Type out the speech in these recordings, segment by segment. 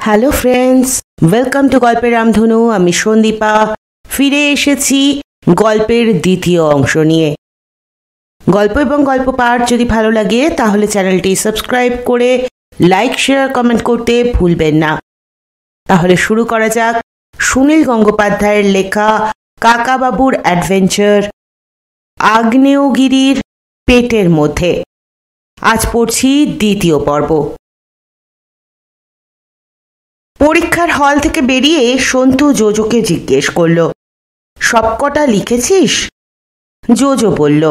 Hello friends, welcome to গল্পের রামধনু। আমি সন্দীপা ফিরে এসেছি গল্পের দ্বিতীয় অংশ নিয়ে। গল্প এবং গল্প পাঠ যদি ভালো লাগে তাহলে চ্যানেলটি সাবস্ক্রাইব করে লাইক শেয়ার কমেন্ট করতে ভুলবেন না। তাহলে শুরু করা যাক সুনীল গঙ্গোপাধ্যায়ের লেখা কাকাবাবুর অ্যাডভেঞ্চার আগ্নেয়গিরির পেটের মধ্যে। আজ পড়ছি দ্বিতীয় পর্ব। পরীক্ষার হল থেকে বেরিয়ে সন্তু জোজোকে জিজ্ঞেস করল, সবকটা লিখেছিস? জোজো বলল,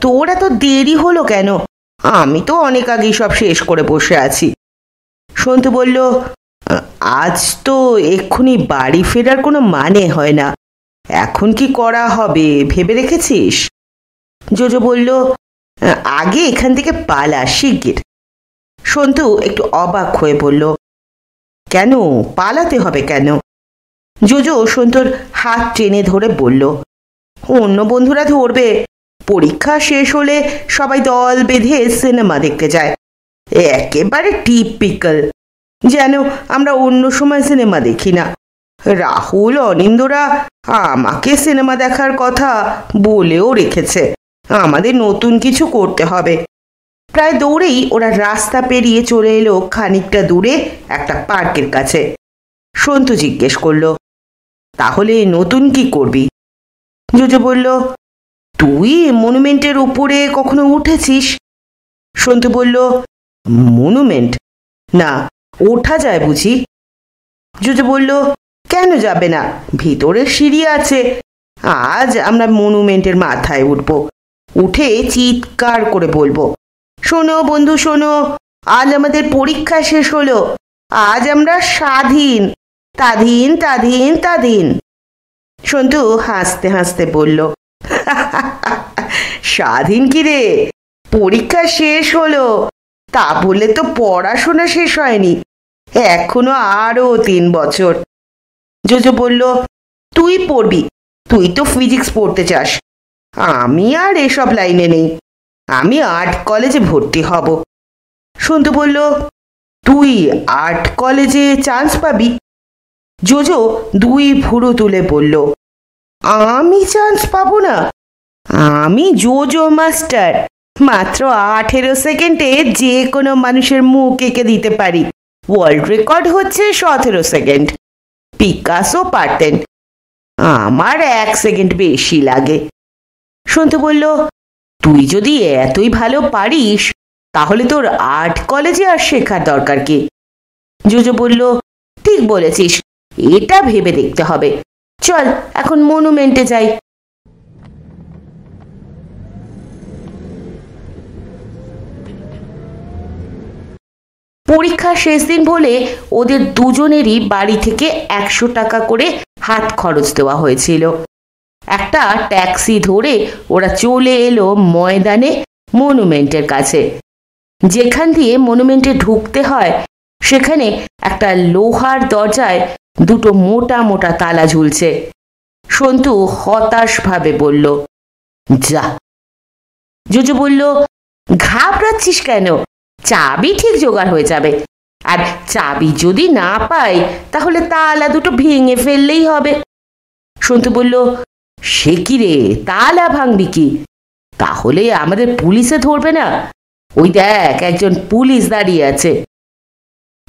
তোর এত দেরি হলো কেন? আমি তো অনেক আগেই সব শেষ করে বসে আছি। সন্তু বলল, আজ তো এক্ষুনি বাড়ি ফেরার কোনো মানে হয় না। এখন কি করা হবে ভেবে রেখেছিস? জোজো বলল, আগে এখান থেকে পালা শিগগির। সন্তু একটু অবাক হয়ে বলল, কেন পালাতে হবে কেন? জোজো সন্তুর হাত টেনে ধরে বলল, অন্য বন্ধুরা ধরবে, পরীক্ষা শেষ হলে সবাই দল বেঁধে সিনেমা দেখতে যায়। একেবারে টিপিক্যাল, যেন আমরা অন্য সময় সিনেমা দেখি না। রাহুল অনিন্দরা আমাকে সিনেমা দেখার কথা বলেও রেখেছে। আমাদের নতুন কিছু করতে হবে। প্রায় দৌড়েই ওরা রাস্তা পেরিয়ে চলে এলো খানিকটা দূরে একটা পার্কের কাছে। সন্তু জিজ্ঞেস করল, তাহলে নতুন কি করবি? জোজো বলল, তুই মনুমেন্টের উপরে কখনো উঠেছিস? সন্তু বলল, মনুমেন্ট? না, ওঠা যায় বুঝি? জোজো বলল, কেন যাবে না, ভিতরে সিঁড়ি আছে। আজ আমরা মনুমেন্টের মাথায় উঠব, উঠে চিৎকার করে বলবো, শোনো বন্ধু শোনো, আজ আমাদের পরীক্ষা শেষ হলো, আজ আমরা স্বাধীন, তাধীন তাধীন তাধীন। সন্তু হাসতে হাসতে বলল, স্বাধীন কি রে? পরীক্ষা শেষ হলো, তা বলে তো পড়াশোনা শেষ হয়নি, এখনো আরো 3 বছর। জোজো বলল, তুই পড়বি, তুই তো ফিজিক্স পড়তে চাস। আমি আর এসব লাইনে নেই, আমি আর্ট কলেজে ভর্তি হব। সন্তু বলল, তুই আর্ট কলেজে চান্স পাবি? জোজো 2 ভুরু তুলে বলল, আমি চান্স পাবো না? আমি জোজো মাস্টার, মাত্র 18 সেকেন্ডে যে কোনো মানুষের মুখ এঁকে দিতে পারি। ওয়ার্ল্ড রেকর্ড হচ্ছে 17 সেকেন্ড। পিকাসো পারতেন, আমার 1 সেকেন্ড বেশি লাগে। সন্তু বলল, তুই যদি এতই ভালো পারিস তাহলে তোর আর্ট কলেজে আর শেখার দরকার কি? জোজো বলল, ঠিক বলেছিস, এটা ভেবে দেখতে হবে। চল এখন মনুমেন্টে যাই। পরীক্ষা শেষ দিন বলে ওদের দুজনেরই বাড়ি থেকে 100 টাকা করে হাত খরচ দেওয়া হয়েছিল। একটা ট্যাক্সি ধরে ওরা চলে এলো ময়দানে মনুমেন্টের কাছে। যেখান দিয়ে মনুমেন্টে ঢুকতে হয় সেখানে একটা লোহার দরজায় 2 মোটা মোটা তালা ঝুলছে। সন্তু হতাশভাবে বলল, যা। জোজো বলল, ঘাবড়াচ্ছিস কেন? চাবি ঠিক জোগাড় হয়ে যাবে, আর চাবি যদি না পাই তাহলে তালা 2 ভেঙে ফেললেই হবে। সন্তু বলল, সে কি রে, তালা ভাঙবি কি? তাহলে আমাদের পুলিশে ধরবে না? ওই দেখ একজন পুলিশ দাঁড়িয়ে আছে।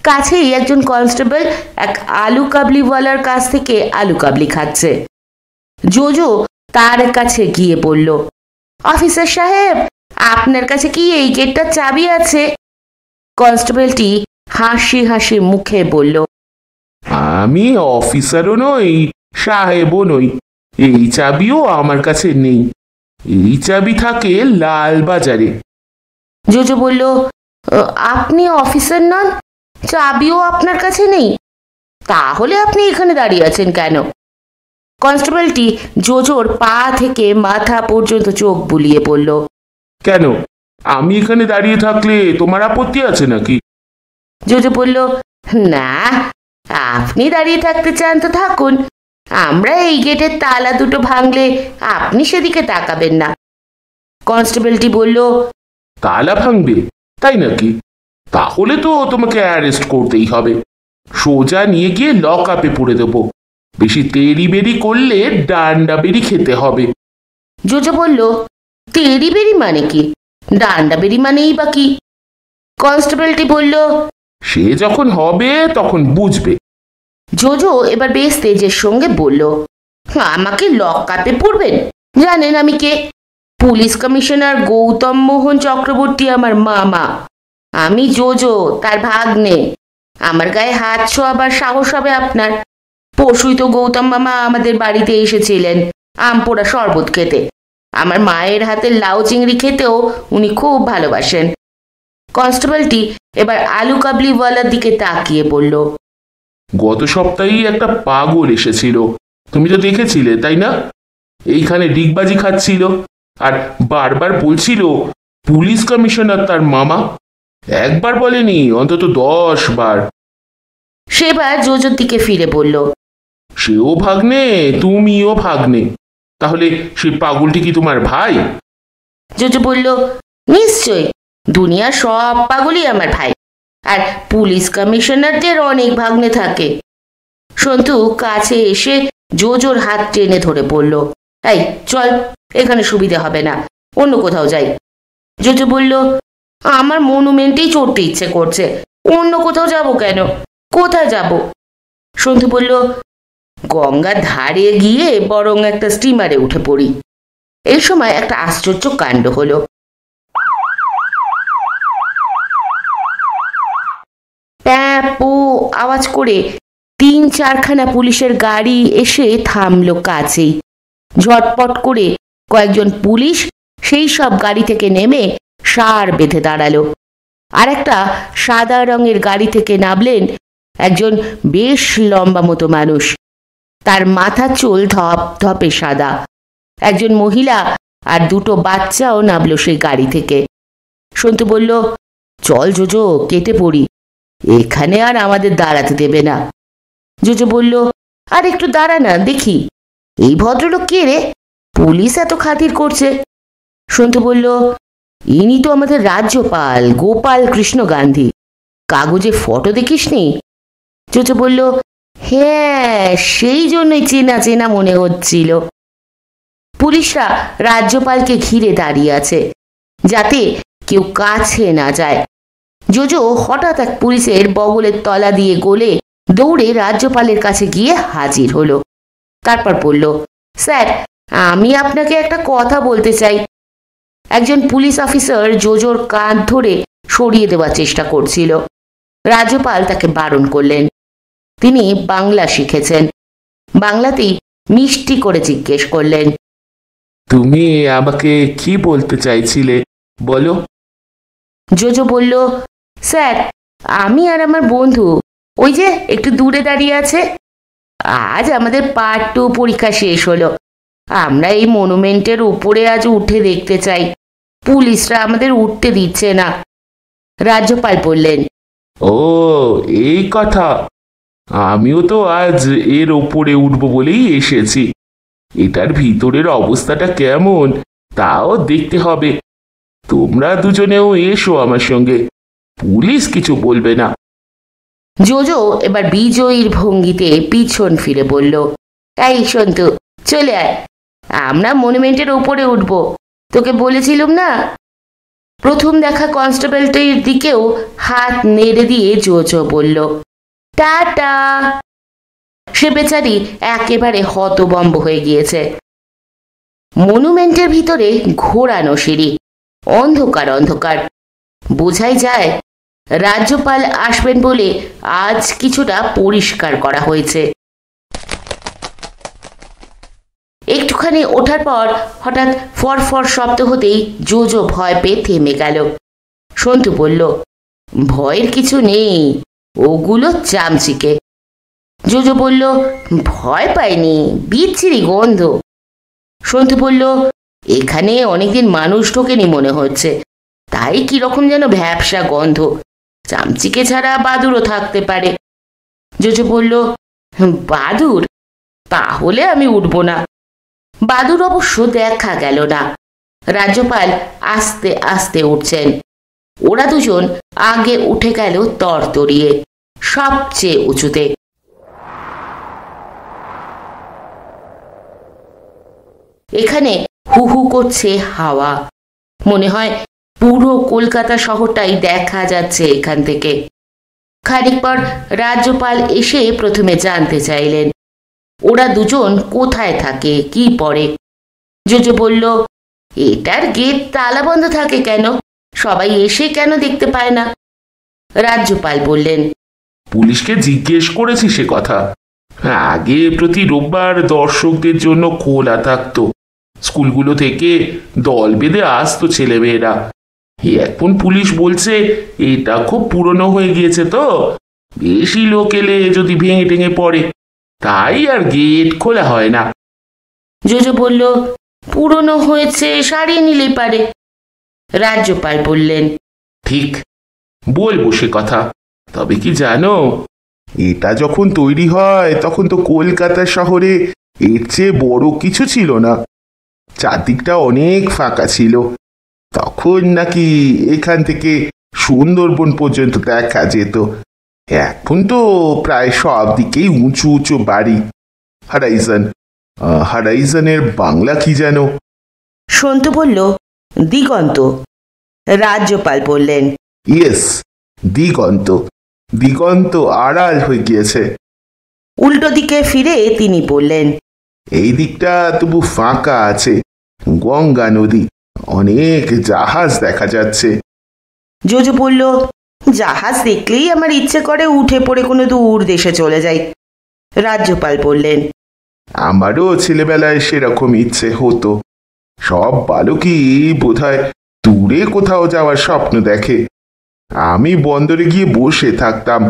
কাছেই একজন কনস্টেবল এক আলু কাবলিওয়ালার কাছ থেকে আলু কাবলি খাচ্ছে। জোজো তার কাছে গিয়ে বলল, অফিসার সাহেব, আপনার কাছে কি এই গেটটার চাবি আছে? কনস্টেবলটি হাসি হাসি মুখে বলল, আমি অফিসারও নই, সাহেবও নই, এই চাবিও আমার কাছে নেই। এই চাবি থাকে লাল বাজারে। জোজো বলল, আপনি অফিসার নন, চাবিও আপনার কাছে নেই, তাহলে আপনি এখানে দাঁড়িয়ে আছেন কেন? কনস্টেবলটি জোজোর পা থেকে মাথা পর্যন্ত চোখ বুলিয়ে বলল, কেন, আমি এখানে দাঁড়িয়ে থাকলে তোমার আপত্তি আছে নাকি? জোজো বলল, না, আপনি দাঁড়িয়ে থাকতে চান তো থাকুন, আমরা এই গেটের তালা 2 ভাঙলে আপনি সেদিকে তাকাবেন না। কনস্টেবলটি বলল, তালা ভাঙবে তাই নাকি? তাহলে তো তোমাকে অ্যারেস্ট করতেই হবে। সোজা নিয়ে গিয়ে লক আপে পুরে দেবো। বেশি তেড়ি বেরি করলে ডান্ডা বেরি খেতে হবে। জোজো বলল, তেরি বেরি মানে কি? ডান্ডা বেরি মানেই বা কি? কনস্টেবলটি বলল, সে যখন হবে তখন বুঝবে। জোজো এবার বেশ তেজের সঙ্গে বলল, আমাকে লকআপে পড়বেন? জানেন আমি কে? পুলিশ কমিশনার গৌতম মোহন চক্রবর্তী আমার মামা। আমি জোজো, তার ভাগ্নে। আমার গায়ে হাত ছোঁয়াবার সাহস হবে আপনার? পরশুই তো গৌতম মামা আমাদের বাড়িতে এসেছিলেন আমপোড়া শরবত খেতে। আমার মায়ের হাতের লাউ চিংড়ি খেতেও উনি খুব ভালোবাসেন। কনস্টেবলটি এবার আলু কাবলিওয়ালার দিকে তাকিয়ে বলল, গত সপ্তাহেই একটা পাগল এসেছিল, তুমি তো দেখেছিলে তাই না? এইখানে ডিগবাজি খাচ্ছিল আর বারবার বলছিল পুলিশ কমিশনার তার মামা। একবার বলেনি, অন্তত 10 বার। সেবার জোজোর দিকে ফিরে বলল, সেও ভাগ্নে, তুমিও ভাগ্নে। তাহলে সেই পাগলটি কি তোমার ভাই? জোজো বলল, নিশ্চয়, দুনিয়ার সব পাগলই আমার ভাই। আর পুলিশ কমিশনারদের অনেক ভাগ্নে থাকে। সন্তু কাছে এসে জোজোর হাত টেনে ধরে বলল, এই চল, এখানে সুবিধা হবে না, অন্য কোথাও যাই। জোজো বলল, আমার মনুমেন্টেই চড়তে ইচ্ছে করছে, অন্য কোথাও যাব কেন? কোথায় যাব? সন্তু বলল, গঙ্গার ধারে গিয়ে বরং একটা স্টিমারে উঠে পড়ি। এই সময় একটা আশ্চর্য কাণ্ড হলো। প্যাপো আওয়াজ করে 3-4খানা পুলিশের গাড়ি এসে থামলো কাছেই। ঝটপট করে কয়েকজন পুলিশ সেই সব গাড়ি থেকে নেমে সার বেঁধে দাঁড়ালো। আর একটা সাদা রঙের গাড়ি থেকে নামলেন একজন বেশ লম্বা মতো মানুষ। তার মাথার চুল ধপধপে সাদা। একজন মহিলা আর 2টো বাচ্চাও নামলো সেই গাড়ি থেকে। সন্তু বলল, চল জোজো, কেটে পড়ি, এখানে আর আমাদের দাঁড়াতে দেবে না। জোজো বলল, আর একটু দাঁড়া না দেখি, এই ভদ্রলোক কে রে? পুলিশ এত খাতির করছে। সন্তু বলল, ইনি তো আমাদের রাজ্যপাল গোপাল কৃষ্ণ গান্ধী। কাগজে ফটো দেখিসনি? জোজো বলল, হ্যাঁ, সেই জন্যই চেনা চেনা মনে হচ্ছিল। পুলিশরা রাজ্যপালকে ঘিরে দাঁড়িয়ে আছে যাতে কেউ কাছে না যায়। জোজো হঠাৎ এক পুলিশের বগলের তলা দিয়ে গলে দৌড়ে রাজ্যপালের কাছে গিয়ে হাজির হলো। তারপর বলল, স্যার, আমি আপনাকে একটা কথা বলতে চাই। একজন পুলিশ অফিসার জোজোর কাঁধ ধরে সরিয়ে দেওয়ার চেষ্টা করছিল। রাজ্যপাল তাকে বারণ করলেন। তিনি বাংলা শিখেছেন। বাংলাতেই মিষ্টি করে জিজ্ঞেস করলেন, তুমি আমাকে কি বলতে চাইছিলে বলো? জোজো বলল, স্যার, আমি আর আমার বন্ধু ওই যে একটু দূরে দাঁড়িয়ে আছে, আজ আমাদের পার্ট 2 পরীক্ষা শেষ হলো। আমরা এই মনুমেন্টের উপরে আজ উঠে দেখতে চাই। পুলিশরা আমাদের উঠতে দিচ্ছে না। রাজ্যপাল বললেন, ও, এই কথা। আমিও তো আজ এর ওপরে উঠবো বলেই এসেছি। এটার ভিতরের অবস্থাটা কেমন তাও দেখতে হবে। তোমরা দুজনেও এসো আমার সঙ্গে, পুলিশ কিছু বলবে না। জোজো এবার বিজয়ীর ভঙ্গিতে পিছন ফিরে বলল, এই সন্তু, চলে আয়, আমরা মনুমেন্টের উপরে উঠব। তোকে বলেছিলাম না? প্রথম দেখা কনস্টেবলটির দিকেও হাত নেড়ে দিয়ে জোজো বলল, টাটা। সে বেচারি একেবারে হতবম্ব হয়ে গিয়েছে। মনুমেন্টের ভিতরে ঘোরানো সিঁড়ি, অন্ধকার অন্ধকার। বোঝাই যায় রাজ্যপাল আসবেন বলে আজ কিছুটা পরিষ্কার করা হয়েছে। একটুখানি ওঠার পর হঠাৎ ফরফর শব্দ হতেই জোজো ভয় পেয়ে থেমে গেল। সন্তু বলল, ভয়ের কিছু নেই, ওগুলো চামচিকে। জোজো বলল, ভয় পাইনি, বিচ্ছিরি গন্ধ। সন্তু বলল, এখানে অনেকদিন মানুষ ঢোকেনি মনে হচ্ছে, তাই কিরকম যেন ভ্যাপসা গন্ধ। চামচিকে ছাড়া বাদুরও থাকতে পারে। জোজো বলল, বাদুর? তাহলে আমি উঠব না। বাদুর অবশ্য দেখা গেল না। রাজ্যপাল আস্তে আস্তে উঠছেন। ওরা দুজন আগে উঠে গেল তরতরিয়ে। সবচেয়ে উঁচুতে। এখানে হু হু করছে হাওয়া, মনে হয় পুরো কলকাতা শহরটাই দেখা যাচ্ছে এখান থেকে। খানিক পর রাজ্যপাল এসে প্রথমে জানতে চাইলেন ওরা দুজন কোথায় থাকে, কি পড়ে। জোজো বলল, এটার গেট তালা বন্ধ থাকে কেন, সবাই এসে কেন দেখতে পায় না? রাজ্যপাল বললেন, পুলিশকে জিজ্ঞেস করেছি সে কথা। আগে প্রতি রোববার দর্শকদের জন্য খোলা থাকতো, স্কুলগুলো থেকে দল বেঁধে আসতো ছেলেমেয়েরা। এখন পুলিশ বলছে এটা খুব পুরনো হয়ে গিয়েছে, তো বেশি লোক এলে যদি ভেঙে টেঙে পড়ে, তাই আর গেট খোলা হয় না। জোজো বলল, পুরনো হয়েছে, সারিয়ে নিলেই পারে। রাজ্যপাল বললেন, ঠিক, বলবো সে কথা। তবে কি জানো, এটা যখন তৈরি হয় তখন তো কলকাতা শহরে এর চেয়ে বড় কিছু ছিল না, চারদিকটা অনেক ফাঁকা ছিল। তখন নাকি এখান থেকে সুন্দরবন পর্যন্ত দেখা যেত। এখন তো প্রায় সব দিকেই উঁচু উঁচু বাড়ি। হারাইজন, হারাইজনের বাংলা কি যেন? সন্তু বলল, দিগন্ত। রাজ্যপাল বললেন, ইয়েস, দিগন্ত। দিগন্ত আড়াল হয়ে গিয়েছে। উল্টো দিকে ফিরে তিনি বললেন, এই দিকটা তবু ফাঁকা আছে, গঙ্গা নদী, অনেক জাহাজ দেখা যাচ্ছে। জোজো বলল, জাহাজ দেখলেই আমার ইচ্ছে করে উঠে পড়ে কোনো দূর দেশে চলে যাই। রাজ্যপাল বললেন, আমারও ছেলেবেলায় সেরকম ইচ্ছে হতো। সব বালকই বোধহয় দূরে কোথাও যাওয়ার স্বপ্ন দেখে। আমি বন্দরে গিয়ে বসে থাকতাম।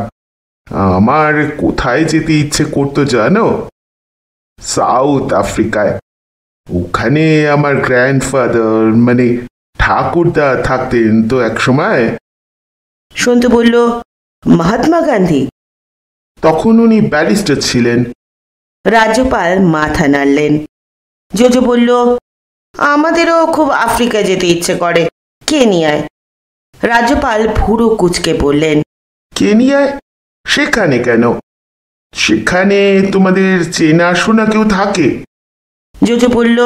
আমার কোথায় যেতে ইচ্ছে করতো জানো? সাউথ আফ্রিকায়। ওখানে আমার গ্র্যান্ডফাদার মানে ঠাকুরদা থাকতেন তো এক সময়। সন্তু বলল, মহাত্মা গান্ধী? তখন উনি ব্যারিস্টার ছিলেন। রাজ্যপাল মাথা নাড়লেন। জোজো বলল, আমাদেরও খুব আফ্রিকা যেতে ইচ্ছে করে, কেনিয়ায়। রাজ্যপাল ভুরু কুঁচকে বললেন, কেনিয়ায়? সেখানে কেন? সেখানে তোমাদের চেনাশোনা কেউ থাকে? জোজো বলল,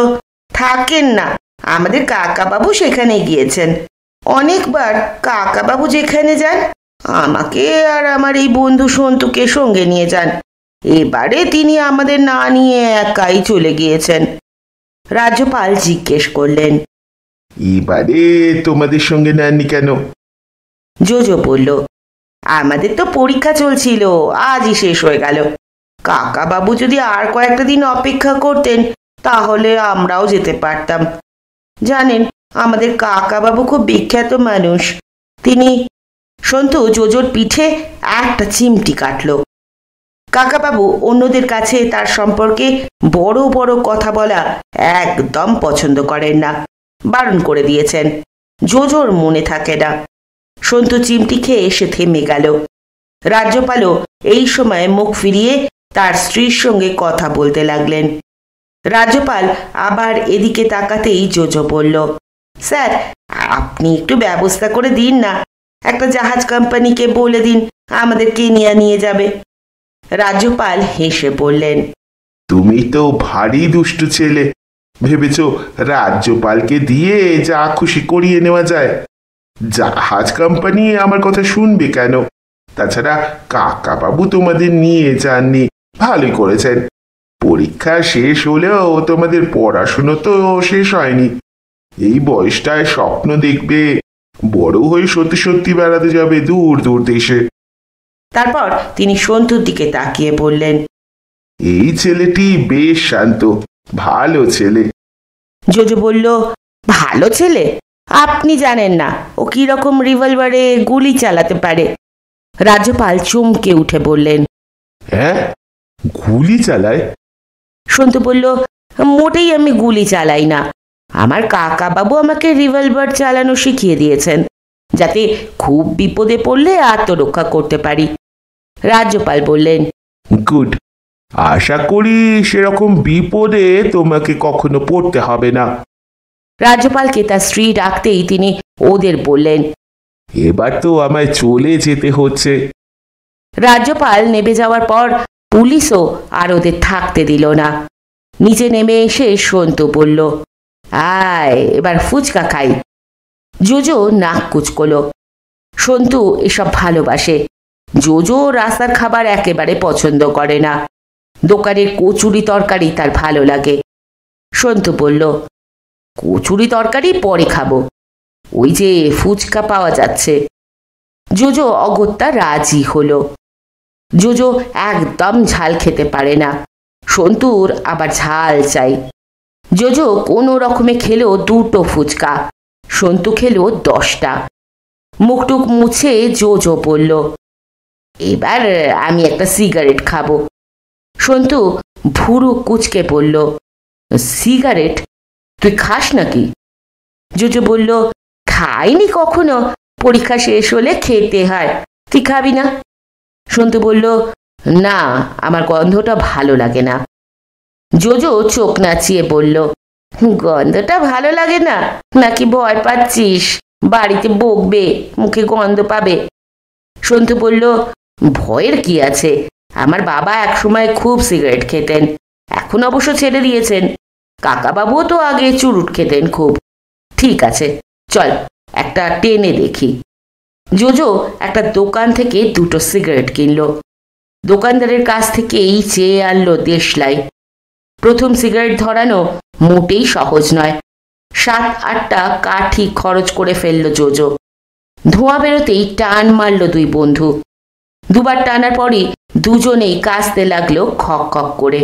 থাকেন না, আমাদের কাকাবাবু সেখানে গিয়েছেন অনেকবার। কাকাবাবু যেখানে যান আমাকে আর আমার এই বন্ধু সন্তুকে সঙ্গে নিয়ে যান। এবারে তিনি আমাদের না নিয়ে একাই চলে গিয়েছেন। রাজ্যপাল জিজ্ঞেস করলেন, এবারে তোমাদের সঙ্গে নেননি কেন? জোজো বলল, আমাদের তো পরীক্ষা চলছিল, আজই শেষ হয়ে গেল। কাকাবাবু যদি আর কয়েকটা দিন অপেক্ষা করতেন তাহলে আমরাও যেতে পারতাম। জানেন, আমাদের কাকাবাবু খুব বিখ্যাত মানুষ। তিনি। সন্তু জোজোর পিঠে একটা চিমটি কাটল। কাকাবাবু অন্যদের কাছে তার সম্পর্কে বড় বড় কথা বলা একদম পছন্দ করেন না, বারণ করে দিয়েছেন। জোজোর মনে থাকে না। সন্তু চিমটি খেয়ে এসে থেমে গেল। রাজ্যপালও এই সময় মুখ ফিরিয়ে তার স্ত্রীর সঙ্গে কথা বলতে লাগলেন। রাজ্যপাল আবার এদিকে তাকাতেই জোজো বলল, স্যার, আপনি একটু ব্যবস্থা করে দিন না, একটা জাহাজ কোম্পানিকে বলে দিন আমাদের কেনিয়া নিয়ে যাবে। রাজ্যপাল হেসে বললেন, তুমি তো ভারী দুষ্টু ছেলে। ভেবেছ রাজ্যপালকে দিয়ে যা খুশি করিয়ে নেওয়া যায়? জাহাজ কোম্পানি আমার কথা শুনবে কেন? তাছাড়া কাকাবাবু তোমাদের নিয়ে যাননি, ভালোই করেছেন। পরীক্ষা শেষ হলেও তোমাদের পড়াশুনো তো শেষ হয়নি। এই বয়সটায় স্বপ্ন দেখবে বড় হয়ে সত্যি সত্যি বেড়াতে যাবে দূর দূর দেশে। তারপর তিনি সন্তুর দিকে তাকিয়ে বললেন, এই ছেলেটি বেশ শান্ত, ভালো ছেলে। জোজো বলল, ভালো ছেলে? আপনি জানেন না ও কি রকম রিভলভারে গুলি চালাতে পারে। রাজ্যপাল চমকে উঠে বললেন, হ্যাঁ, গুলি চালায়? সন্তু বলল, মোটেই আমি গুলি চালাই না। আমার কাকাবাবু আমাকে রিভলভার চালানো শিখিয়ে দিয়েছেন, যাতে খুব বিপদে পড়লে আত্মরক্ষা করতে পারি। রাজ্যপাল বললেন, গুড। আশা করি সেরকম বিপদে তোমাকে কখনো পড়তে হবে না। রাজ্যপালকে তার স্ত্রী ডাকতেই তিনি ওদের বললেন, এবার তো আমায় চলে যেতে হচ্ছে। রাজ্যপাল নেমে যাওয়ার পর পুলিশও আর ওদের থাকতে দিল না। নিচে নেমে এসে সন্তু বলল, আয় এবার ফুচকা খাই। জোজো নাক কুচকলো। সন্তু এসব ভালোবাসে। জোজো রাস্তার খাবার একেবারে পছন্দ করে না। দোকানের কচুরি তরকারি তার ভালো লাগে। সন্তু বলল, কচুরি তরকারি পরে খাবো, ওই যে ফুচকা পাওয়া যাচ্ছে। জোজো অগত্যা রাজি হলো। জোজো একদম ঝাল খেতে পারে না, সন্তুর আবার ঝাল চাই। জোজো কোনো রকমে খেলো 2টো ফুচকা, সন্তু খেলো 10টা। মুখটুক মুছে জোজো বলল, এবার আমি একটা সিগারেট খাবো। সন্তু ভুরু কুচকে বলল, সিগারেট? তুই খাস নাকি? জোজো বলল, খাইনি কখনো, পরীক্ষা শেষ হলে খেতে হয়। তুই খাবি না? সন্তু বলল, না, আমার গন্ধটা ভালো লাগে না। জোজো চোখ নাচিয়ে বলল, গন্ধটা ভালো লাগে না নাকি ভয় পাচ্ছিস বাড়িতে বকবে, মুখে গন্ধ পাবে? সন্তু বলল, ভয়ের কি আছে, আমার বাবা একসময় খুব সিগারেট খেতেন, এখন অবশ্য ছেড়ে দিয়েছেন। কাকাবাবুও তো আগে চুরুট খেতেন খুব। ঠিক আছে, চল একটা টেনে দেখি। জোজো একটা দোকান থেকে 2টো সিগারেট কিনল। দোকানদারের কাছ থেকেই চেয়ে আনলো দেশলাই। প্রথম সিগারেট ধরানো মোটেই সহজ নয়। 7-8টা কাঠি খরচ করে ফেললো জোজো। ধোঁয়া বেরোতেই টান মারল 2 বন্ধু। 2বার টানার পরই দুজনেই কাশতে লাগলো খক খক করে।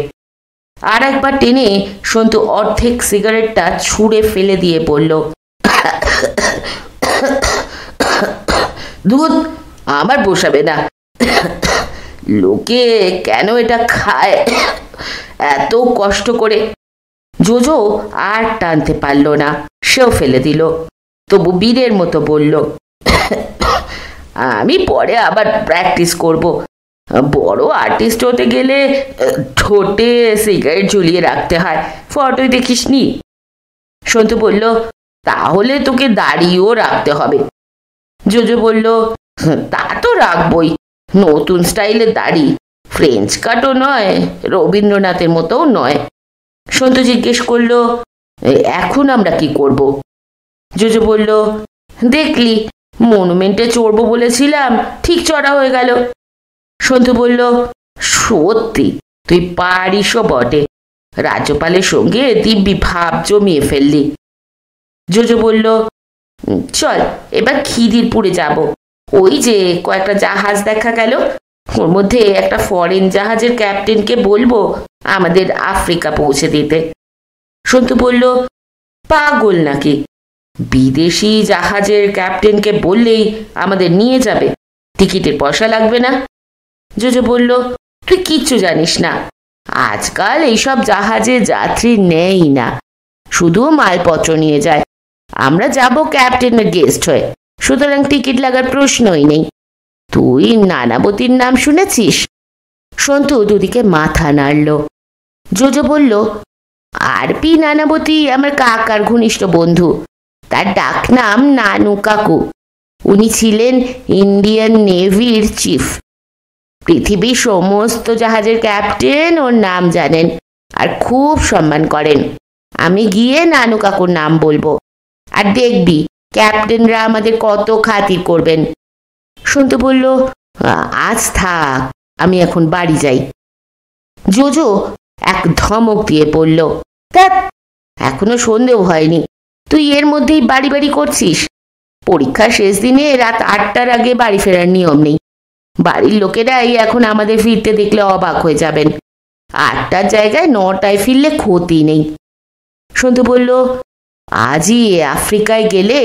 আর একবার টেনে সন্তু অর্ধেক সিগারেটটা ছুঁড়ে ফেলে দিয়ে বলল, দুধ আমার বসাবে না, লোকে কেন এটা খায় এত কষ্ট করে। জোজো আর টানতে পারল না, সেও ফেলে দিল। তবু বীরের মতো বলল, আমি পরে আবার প্র্যাকটিস করব। বড় আর্টিস্ট হতে গেলে ঠোঁটে সিগারেট ঝুলিয়ে রাখতে হয়, ফটোই দেখিস নি? সন্তু বলল, তাহলে তোকে দাড়িও রাখতে হবে। জোজো বলল, তা তো রাখবই, নতুন স্টাইলের দাড়ি, ফ্রেঞ্চ কাটও নয়, রবীন্দ্রনাথের মতোও নয়। সন্তু জিজ্ঞেস করলো, এখন আমরা কি করব? জোজো বলল, দেখলি, মনুমেন্টে চড়বো বলেছিলাম, ঠিক চড়া হয়ে গেল। সন্তু বলল, সত্যি তুই পারিসও বটে, রাজ্যপালের সঙ্গে দিব্যি ভাব জমিয়ে ফেললি। জোজো বলল, চল এবার খিদিরপুরে যাব। ওই যে কয়েকটা জাহাজ দেখা গেল, ওর মধ্যে একটা ফরেন জাহাজের ক্যাপ্টেনকে বলবো আমাদের আফ্রিকা পৌঁছে দিতে। সন্তু বলল, পাগল নাকি? বিদেশি জাহাজের ক্যাপ্টেনকে বললেই আমাদের নিয়ে যাবে, টিকিটের পয়সা লাগবে না। জোজো বলল, তুই কিচ্ছু জানিস না, আজকাল এইসব জাহাজে যাত্রী নেই না, শুধু মালপত্র নিয়ে যায়। আমরা যাব ক্যাপ্টেনের গেস্ট হয়ে, সুতরাং টিকিট লাগার প্রশ্নই নেই। তুই নানাবতীর নাম শুনেছিস? সন্তু দুদিকে মাথা নাড়ল। জোজো বলল, আরপি নানাবতী আমার কাকার ঘনিষ্ঠ বন্ধু, তার ডাক নাম নানু কাকু। উনি ছিলেন ইন্ডিয়ান নেভির চিফ। পৃথিবীর সমস্ত জাহাজের ক্যাপ্টেন ওর নাম জানেন আর খুব সম্মান করেন। আমি গিয়ে নানু কাকুর নাম বলবো, আর দেখবি ক্যাপ্টেনরা আমাদের কত খাতির করবেন। সন্তু বলল, আজ থাক, আমি এখন বাড়ি যাই। জোজো এক ধমক দিয়ে বলল, ধ্যাৎ, এখনো সন্দেহ হয়নি, তুই এর মধ্যেই বাড়ি বাড়ি করছিস? পরীক্ষা শেষ দিনে রাত 8টার আগে বাড়ি ফেরার নিয়ম নেই। বাড়ির লোকেরাই এখন আমাদের ফিরতে দেখলে অবাক হয়ে যাবেন। 8টার জায়গায় 9টায় ফিরলে ক্ষতি নেই। সন্তু বলল, আজই আফ্রিকায় গেলে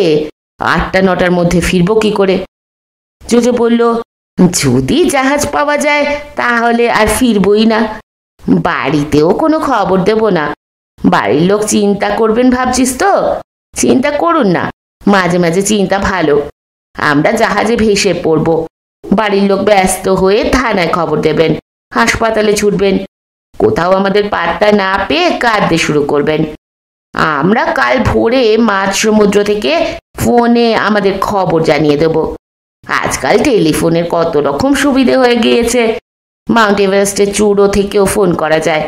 8টা-9টার মধ্যে ফিরবো কি করে? জোজো বলল, যদি জাহাজ পাওয়া যায় তাহলে আর ফিরবই না, বাড়িতেও কোনো খবর দেব না। বাড়ির লোক চিন্তা করবেন ভাবছিস তো? চিন্তা করুন না, মাঝে মাঝে চিন্তা ভালো। আমরা জাহাজে ভেসে পড়ব, বাড়ির লোক ব্যস্ত হয়ে থানায় খবর দেবেন, হাসপাতালে ছুটবেন, কোথাও আমাদের পাত্তা না পেয়ে কাঁদতে শুরু করবেন। আমরা কাল ভোরে মাঝ সমুদ্র থেকে ফোনে আমাদের খবর জানিয়ে দেব। আজকাল টেলিফোনের কত রকম সুবিধে হয়ে গিয়েছে। মাউন্ট এভারেস্টের চূড়ো থেকেও ফোন করা যায়।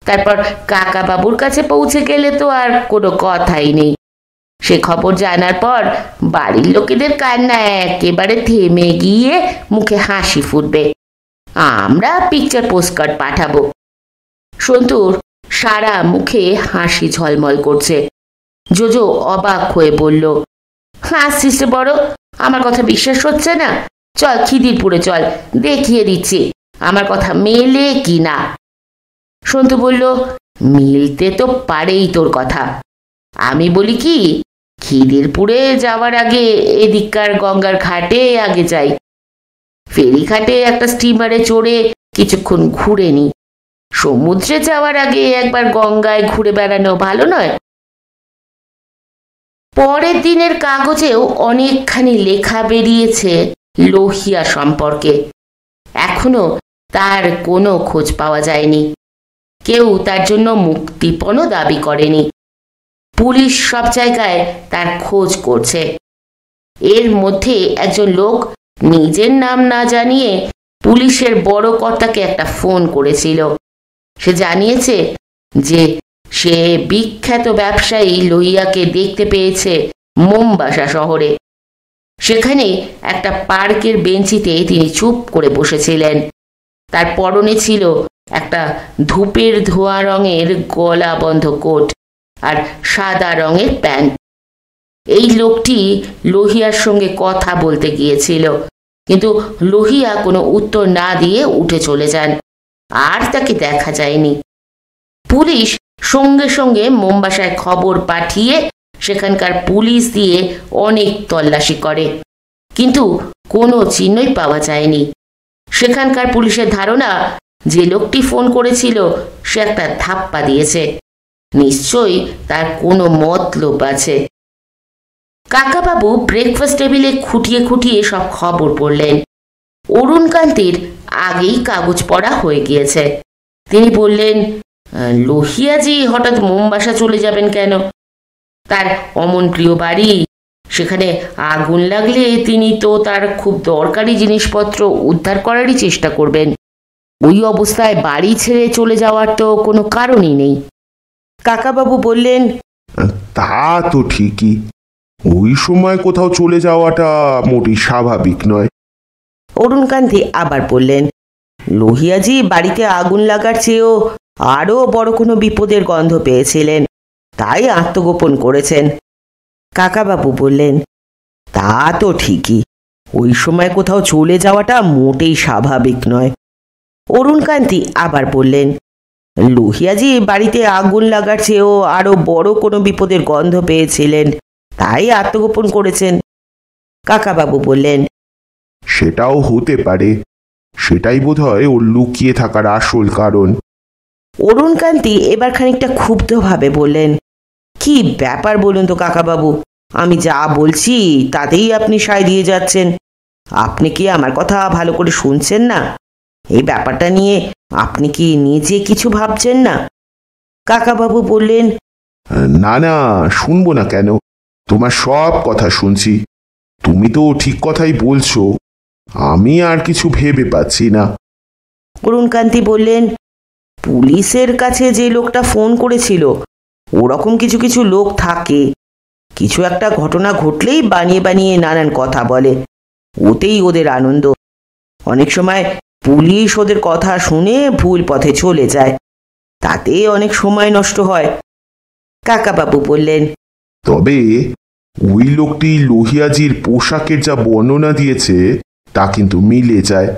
তারপর কাকা বাবুর কাছে পৌঁছে গেলে তো আর কোনো কথাই নেই। সে খবর জানার পর বাড়ির লোকেদের কান্না একেবারে থেমে গিয়ে মুখে হাসি ফুটবে। আমরা পিকচার পোস্টকার্ড পাঠাবো। সন্তুর সারা মুখে হাসি ঝলমল করছে। জোজো অবাক হয়ে বলল, হাসছিস রে বড়, আমার কথা বিশ্বাস হচ্ছে না? চল খিদিরপুরে চল, দেখিয়ে দিচ্ছি আমার কথা মেলে কি না। সন্তু বলল, মিলতে তো পারেই তোর কথা। আমি বলি কি, খিদিরপুরে যাওয়ার আগে এদিককার গঙ্গার ঘাটে আগে যাই। ফেরি ঘাটে একটা স্টিমারে চড়ে কিছুক্ষণ ঘুরে নি। সমুদ্রে যাওয়ার আগে একবার গঙ্গায় ঘুরে বেড়ানো ভালো নয়? পরের দিনের কাগজেও অনেকখানি লেখা বেরিয়েছে লোহিয়া সম্পর্কে। এখনো তার কোনো খোঁজ পাওয়া যায়নি। কেউ তার জন্য মুক্তিপণও দাবি করেনি। পুলিশ সব জায়গায় তার খোঁজ করছে। এর মধ্যে একজন লোক নিজের নাম না জানিয়ে পুলিশের বড় কর্তাকে একটা ফোন করেছিল। সে জানিয়েছে যে সে বিখ্যাত ব্যবসায়ী লোহিয়াকে দেখতে পেয়েছে মোমবাসা শহরে। সেখানে একটা পার্কের বেঞ্চিতে তিনি চুপ করে বসেছিলেন। তার পরনে ছিল একটা ধূপের ধোয়া রঙের গলা বন্ধ কোট আর সাদা রঙের প্যান্ট। এই লোকটি লোহিয়ার সঙ্গে কথা বলতে গিয়েছিল, কিন্তু লোহিয়া কোনো উত্তর না দিয়ে উঠে চলে যান। আর তাকে দেখা যায়নি। পুলিশ সঙ্গে সঙ্গে মোমবাসায় খবর পাঠিয়ে সেখানকার পুলিশ দিয়ে অনেক তল্লাশি করে, কিন্তু কোনো চিহ্নই পাওয়া যায়নি। সেখানকার পুলিশের ধারণা যে লোকটি ফোন করেছিল সে একটা ধাপ্পা দিয়েছে। নিশ্চয়ই তার কোনো মতলব আছে। কাকাবাবু ব্রেকফাস্ট টেবিলে খুঁটিয়ে খুঁটিয়ে সব খবর পড়লেন। অরুণকান্তির আগেই কাগজ পড়া হয়ে গিয়েছে। তিনি বললেন, লোহিয়াজি হঠাৎ মোমবাসা চলে যাবেন কেন? তার অমন প্রিয় বাড়ি, সেখানে আগুন লাগলে তিনি তো তার খুব দরকারি জিনিসপত্র উদ্ধার করারই চেষ্টা করবেন। ওই অবস্থায় বাড়ি ছেড়ে চলে যাওয়ার তো কোনো কারণই নেই। কাকাবাবু বললেন, তা তো ঠিকই, ওই সময় কোথাও চলে যাওয়াটা মোটেই স্বাভাবিক নয়। অরুণকান্তি আবার বললেন, লোহিয়াজি বাড়িতে আগুন লাগার চেয়েও আরও বড় কোনো বিপদের গন্ধ পেয়েছিলেন, তাই আত্মগোপন করেছেন। কাকাবাবু বললেন, তা তো ঠিকই, ওই সময় কোথাও চলে যাওয়াটা মোটেই স্বাভাবিক নয়। অরুণকান্তি আবার বললেন, লোহিয়াজি বাড়িতে আগুন লাগার চেয়েও আরও বড় কোনো বিপদের গন্ধ পেয়েছিলেন, তাই আত্মগোপন করেছেন। কাকাবাবু বললেন, সেটাও হতে পারে, সেটাই বোধহয় ওর লুকিয়ে থাকার আসল কারণ। অরুণকান্তি এবার খানিকটা ক্ষুব্ধভাবে বললেন, কি ব্যাপার বলুন তো কাকাবাবু, আমি যা বলছি তাতেই আপনি সায় দিয়ে যাচ্ছেন। আপনি কি আমার কথা ভালো করে শুনছেন না? এই ব্যাপারটা নিয়ে আপনি কি নিজে কিছু ভাবছেন না? কাকাবাবু বললেন, না না, শুনবো না কেন, তোমার সব কথা শুনছি। তুমি তো ঠিক কথাই বলছো, আমি আর কিছু ভেবে পাচ্ছি না। অরুণকান্তি বললেন, পুলিশের কাছে যে লোকটা ফোন করেছিল, ওরকম কিছু কিছু লোক থাকে, কিছু একটা ঘটনা ঘটলেই বানিয়ে বানিয়ে নানান কথা বলে, ওতেই ওদের আনন্দ। অনেক সময় পুলিশ ওদের কথা শুনে ভুল পথে চলে যায়, তাতে অনেক সময় নষ্ট হয়। কাকাবাবু বললেন, তবে ওই লোকটি লোহিয়াজির পোশাকের যা বর্ণনা দিয়েছে তা কিন্তু মিলে যায়।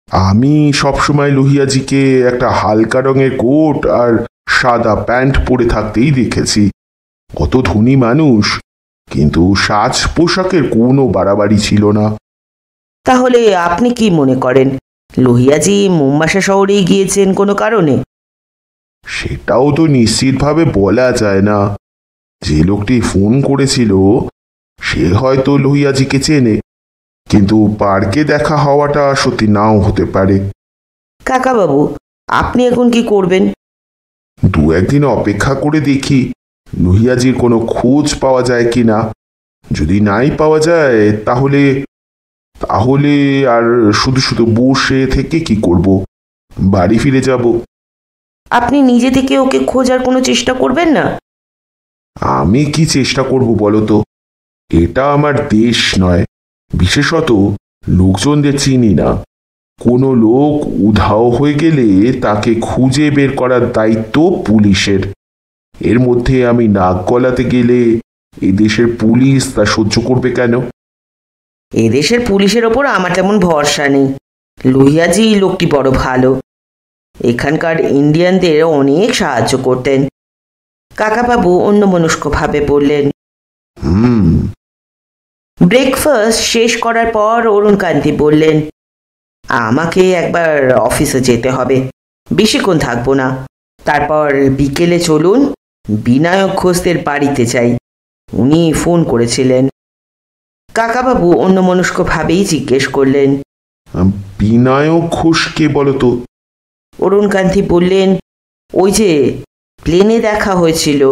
আমি সবসময় লোহিয়াজিকে একটা হালকা রঙের কোট আর সাদা প্যান্ট পরে থাকতেই দেখেছি। কত ধনী মানুষ, কিন্তু সাজ পোশাকের কোনো বাড়াবাড়ি ছিল না। তাহলে আপনি কি মনে করেন, লোহিয়াজি মোমবাসা শহরেই গিয়েছেন কোনো কারণে? সেটাও তো নিশ্চিতভাবে বলা যায় না। যে লোকটি ফোন করেছিল সে হয়তো লোহিয়াজিকে চেনে, কিন্তু পার্কে দেখা হওয়াটা সত্যি নাও হতে পারে। কাকাবাবু, আপনি এখন কি করবেন? দু একদিন অপেক্ষা করে দেখি লোহিয়াজির কোনো খোঁজ পাওয়া যায় কিনা। যদি নাই পাওয়া যায় তাহলে তাহলে আর শুধু শুধু বসে থেকে কি করব? বাড়ি ফিরে যাব। আপনি নিজে থেকে ওকে খোঁজার কোনো চেষ্টা করবেন না? আমি কি চেষ্টা করব বলো তো? এটা আমার দেশ নয়, বিশেষত লোকজনদের চিনি না। কোনো লোক উধাও হয়ে গেলে তাকে খুঁজে বের করার দায়িত্ব পুলিশের। এর মধ্যে আমি নাক গলাতে গেলে এই দেশের পুলিশ তা সহ্য করবে কেন? এদেশের পুলিশের ওপর আমার তেমন ভরসা নেই। লোহিয়াজি লোকটি বড় ভালো, এখানকার ইন্ডিয়ানদের অনেক সাহায্য করতেন। কাকাবাবু অন্যমনস্কভাবে বললেন। হুম। ব্রেকফাস্ট শেষ করার পর অরুণকান্তি বললেন, আমাকে একবার অফিসে যেতে হবে, বেশিক্ষণ থাকবো না। তারপর বিকেলে চলুন, বিনায়ক ঘোষদের বাড়িতে যাই, উনি ফোন করেছিলেন। কাকাবাবু অন্যমনস্কভাবেই জিজ্ঞেস করলেন, বিনায়ক ঘোষ কে বলো তো? অরুণকান্তি বললেন, ওই যে প্লেনে দেখা হয়েছিল,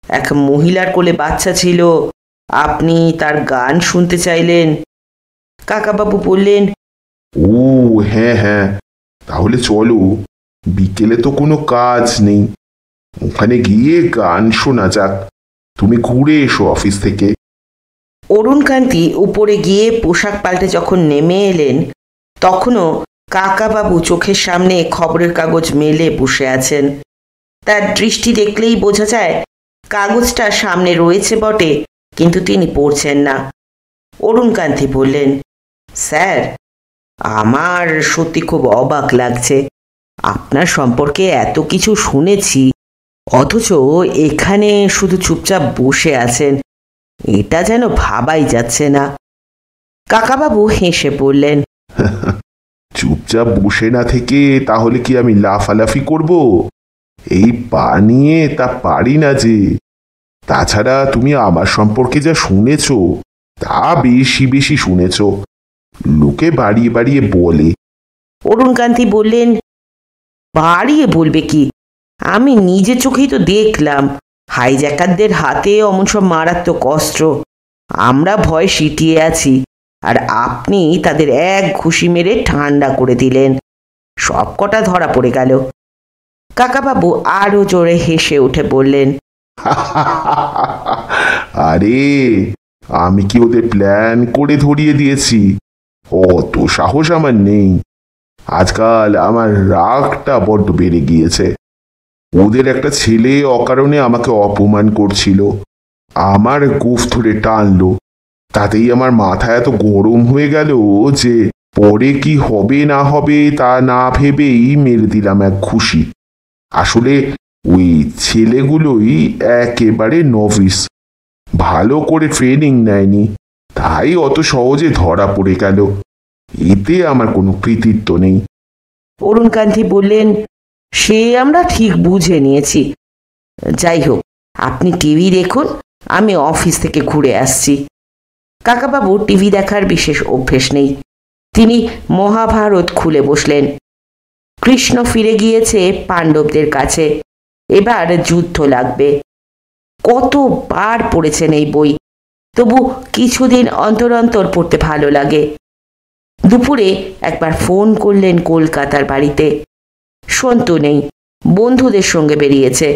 এক মহিলার কোলে বাচ্চা ছিল, আপনি তার গান শুনতে চাইলেন। কাকাবাবু বললেন, ও হ্যাঁ হ্যাঁ, তাহলে চলো, বিকেলে তো কোনো কাজ নেই, ওখানে গিয়ে গান শোনা যাক। তুমি ঘুরে এসো অফিস থেকে। অরুণকান্তি উপরে গিয়ে পোশাক পাল্টে যখন নেমে এলেন, তখনও কাকাবাবু চোখের সামনে খবরের কাগজ মেলে বসে আছেন। তার দৃষ্টি দেখলেই বোঝা যায় কাগজটা সামনে রয়েছে বটে, কিন্তু তিনি পড়ছেন না। অরুণকান্তি বললেন, স্যার, আমার সত্যি খুব অবাক লাগছে। আপনার সম্পর্কে এত কিছু শুনেছি, অথচ এখানে শুধু চুপচাপ বসে আছেন, এটা যেন ভাবাই যাচ্ছে না। কাকাবাবু হেসে বললেন, চুপচাপ বসে না থেকে তাহলে কি আমি লাফালাফি করব? এই পা নিয়ে তা পারি না যে। তাছাড়া তুমি আমার সম্পর্কে যা শুনেছ তা বেশি বেশি শুনেছ, লোকে বাড়িয়ে বাড়িয়ে বলে। অরুণকান্তি বললেন, বাড়িয়ে বলবে কি? আমি নিজে চোখেই তো দেখলাম হাইজ্যাকারদের হাতে অমন সব মারাত্মক অস্ত্র। আমরা ভয় সিটিয়ে আছি, আর আপনি তাদের এক ঘুষি মেরে ঠান্ডা করে দিলেন, সব কটা ধরা পড়ে গেল। কাকাবাবু আরো জোরে হেসে উঠে বললেন, আরে আমি কি ওদের প্ল্যান করে ধরিয়ে দিয়েছি? অত সাহস আমার নেই। আজকাল আমার রাগটা বড্ড বেড়ে গিয়েছে। ওদের একটা ছেলে অকারণে আমাকে অপমান করছিল, আমার গোঁফ ধরে টানলো, তাতেই আমার মাথা এত গরম হয়ে গেল যে পরে কি হবে না হবে তা না ভেবেই মেরে দিলাম এক ঘুষি। আসলে ওই ছেলেগুলোই একেবারে নভিস, ভালো করে ট্রেনিং নেয়নি, তাই অত সহজে ধরা পড়ে গেল। এতে আমার কোনো কৃতিত্ব নেই। অরুণকান্তি বললেন, সে আমরা ঠিক বুঝে নিয়েছি। যাই হোক, আপনি টিভি দেখুন, আমি অফিস থেকে ঘুরে আসছি। কাকাবাবু টিভি দেখার বিশেষ অভ্যেস নেই, তিনি মহাভারত খুলে বসলেন। কৃষ্ণ ফিরে গিয়েছে পাণ্ডবদের কাছে, এবার যুদ্ধ লাগবে। কতবার পড়েছেন এই বই, তবু কিছুদিন অন্তর অন্তর পড়তে ভালো লাগে। দুপুরে একবার ফোন করলেন কলকাতার বাড়িতে। সন্তু নেই, বন্ধুদের সঙ্গে বেরিয়েছে,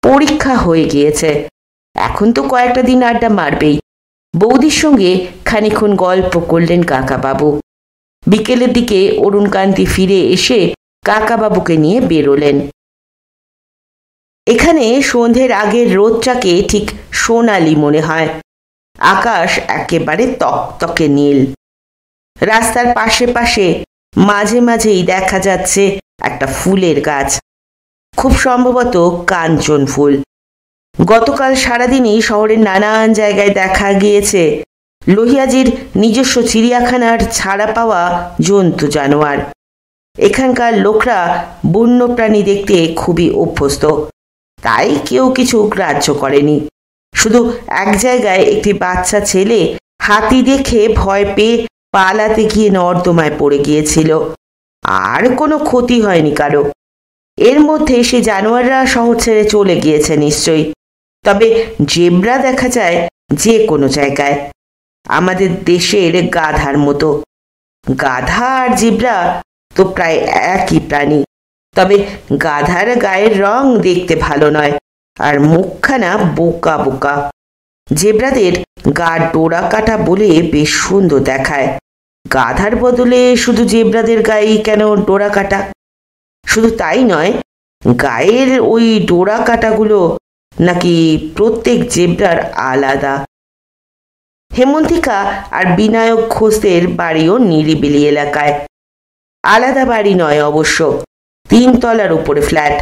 পরীক্ষা হয়ে গিয়েছে, এখন তো কয়েকটা দিন আড্ডা মারবেই। বৌদির সঙ্গে খানিক্ষণ গল্প করলেন কাকাবাবু। বিকেলের দিকে অরুণকান্তি ফিরে এসে কাকাবাবুকে নিয়ে বেরোলেন। এখানে সন্ধ্যের আগের রোদটাকে ঠিক সোনালি মনে হয়। আকাশ একেবারে তকতকে নীল। রাস্তার পাশে পাশে মাঝে মাঝেই দেখা যাচ্ছে একটা ফুলের গাছ, খুব সম্ভবত কাঞ্চন ফুল। গতকাল সারাদিনই শহরের নানান জায়গায় দেখা গিয়েছে লোহিয়াজির নিজস্ব চিড়িয়াখানার ছাড়া পাওয়া জন্তু জানোয়ার। এখানকার লোকরা বন্যপ্রাণী দেখতে খুবই অভ্যস্ত, তাই কেউ কিছু গ্রাহ্য করেনি। শুধু এক জায়গায় একটি বাচ্চা ছেলে হাতি দেখে ভয় পেয়ে পালাতে গিয়ে নর্দমায় পড়ে গিয়েছিল, আর কোনো ক্ষতি হয়নি কারো। এর মধ্যে সে জানোয়াররা শহর ছেড়ে চলে গিয়েছে নিশ্চয়ই, তবে জেব্রা দেখা যায় যে কোনো জায়গায়। আমাদের দেশের গাধার মতো। গাধা আর জেব্রা তো প্রায় একই প্রাণী, তবে গাধার গায়ের রং দেখতে ভালো নয় আর মুখখানা বোকা বোকা। জেব্রাদের গা ডোরা কাটা বলে বেশ সুন্দর দেখায়। গাধার বদলে শুধু জেব্রাদের গায়েই কেন ডোরা কাটা? শুধু তাই নয়, গায়ের ওই ডোরা কাটাগুলো নাকি প্রত্যেক জেব্রার আলাদা। হেমন্তিকা আর বিনায়ক ঘোষদের বাড়িও নিরিবিলি এলাকায়। আলাদা বাড়ি নয় অবশ্য, 3 তলার উপরে ফ্ল্যাট।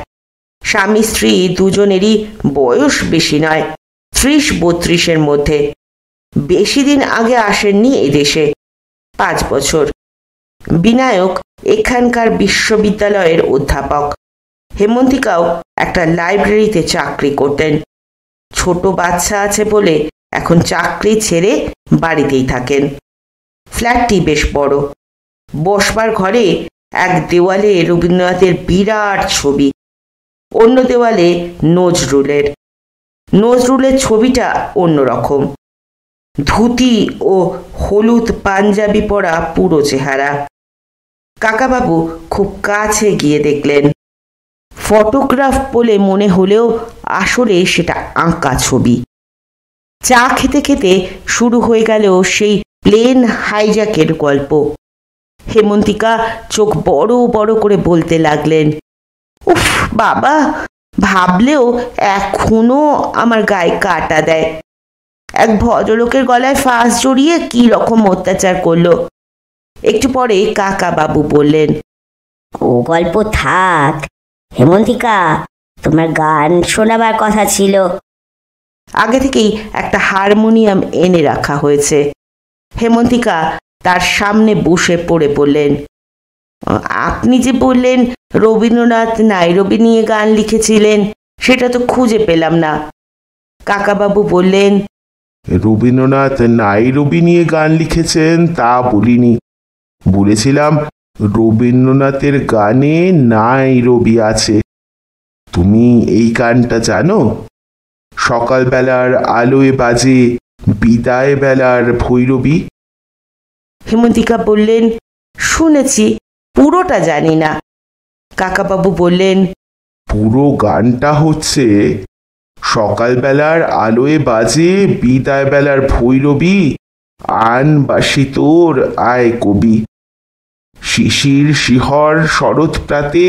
স্বামী স্ত্রী দুজনেরই বয়স বেশি নয়, 30-32-এর মধ্যে। বেশি দিন আগে আসেননি এদেশে, 5 বছর। বিনায়ক এখানকার বিশ্ববিদ্যালয়ের অধ্যাপক। হেমন্তিকাও একটা লাইব্রেরিতে চাকরি করতেন। ছোট বাচ্চা আছে বলে এখন চাকরি ছেড়ে বাড়িতেই থাকেন। ফ্ল্যাটটি বেশ বড়। বসবার ঘরে এক দেওয়ালে রবীন্দ্রনাথের বিরাট ছবি, অন্য দেওয়ালে নজরুলের। নজরুলের ছবিটা অন্যরকম, ধুতি ও হলুদ পাঞ্জাবি পরা পুরো চেহারা। কাকাবাবু খুব কাছে গিয়ে দেখলেন। ফটোগ্রাফ বলে মনে হলেও আসলে সেটা আঁকা ছবি। চা খেতে খেতে শুরু হয়ে গেল সেই প্লেন হাইজ্যাকের গল্প। হেমন্তিকা চোখ বড় বড় করে বলতে লাগলেন, উফ বাবা, ভাবলেও এখনো আমার গায়ে কাটা দেয়। এক ভদ্রলোকের গলায় ফাঁস জড়িয়ে কি রকম অত্যাচার করলো। একটু পরে কাকাবাবু বললেন, ও গল্প থাক হেমন্তিকা, তোমার গান শোনাবার কথা ছিল। আগে থেকেই একটা হারমোনিয়াম এনে রাখা হয়েছে। হেমন্তিকা তার সামনে বসে পড়ে বললেন, আপনি যে বললেন রবীন্দ্রনাথ নাইরবি নিয়ে গান লিখেছিলেন, সেটা তো খুঁজে পেলাম না। কাকাবাবু বললেন, রবীন্দ্রনাথ নাইরবি নিয়ে গান লিখেছেন তা বলিনি, বলেছিলাম রবীন্দ্রনাথের গানে নাইরবি আছে। তুমি এই গানটা জানো? সকালবেলার আলোয় বাজে বিদায় বেলার ভৈরবী। হেমন্তিকা বললেন, শুনেছি, পুরোটা জানি না। কাকাবাবু বললেন, পুরো গানটা হচ্ছে, সকালবেলার আলোয় বাজে বিদায় বেলার ভৈরবী, আনবাসী তোর আয় কবি। শিশির শিহর শরৎ প্রাতে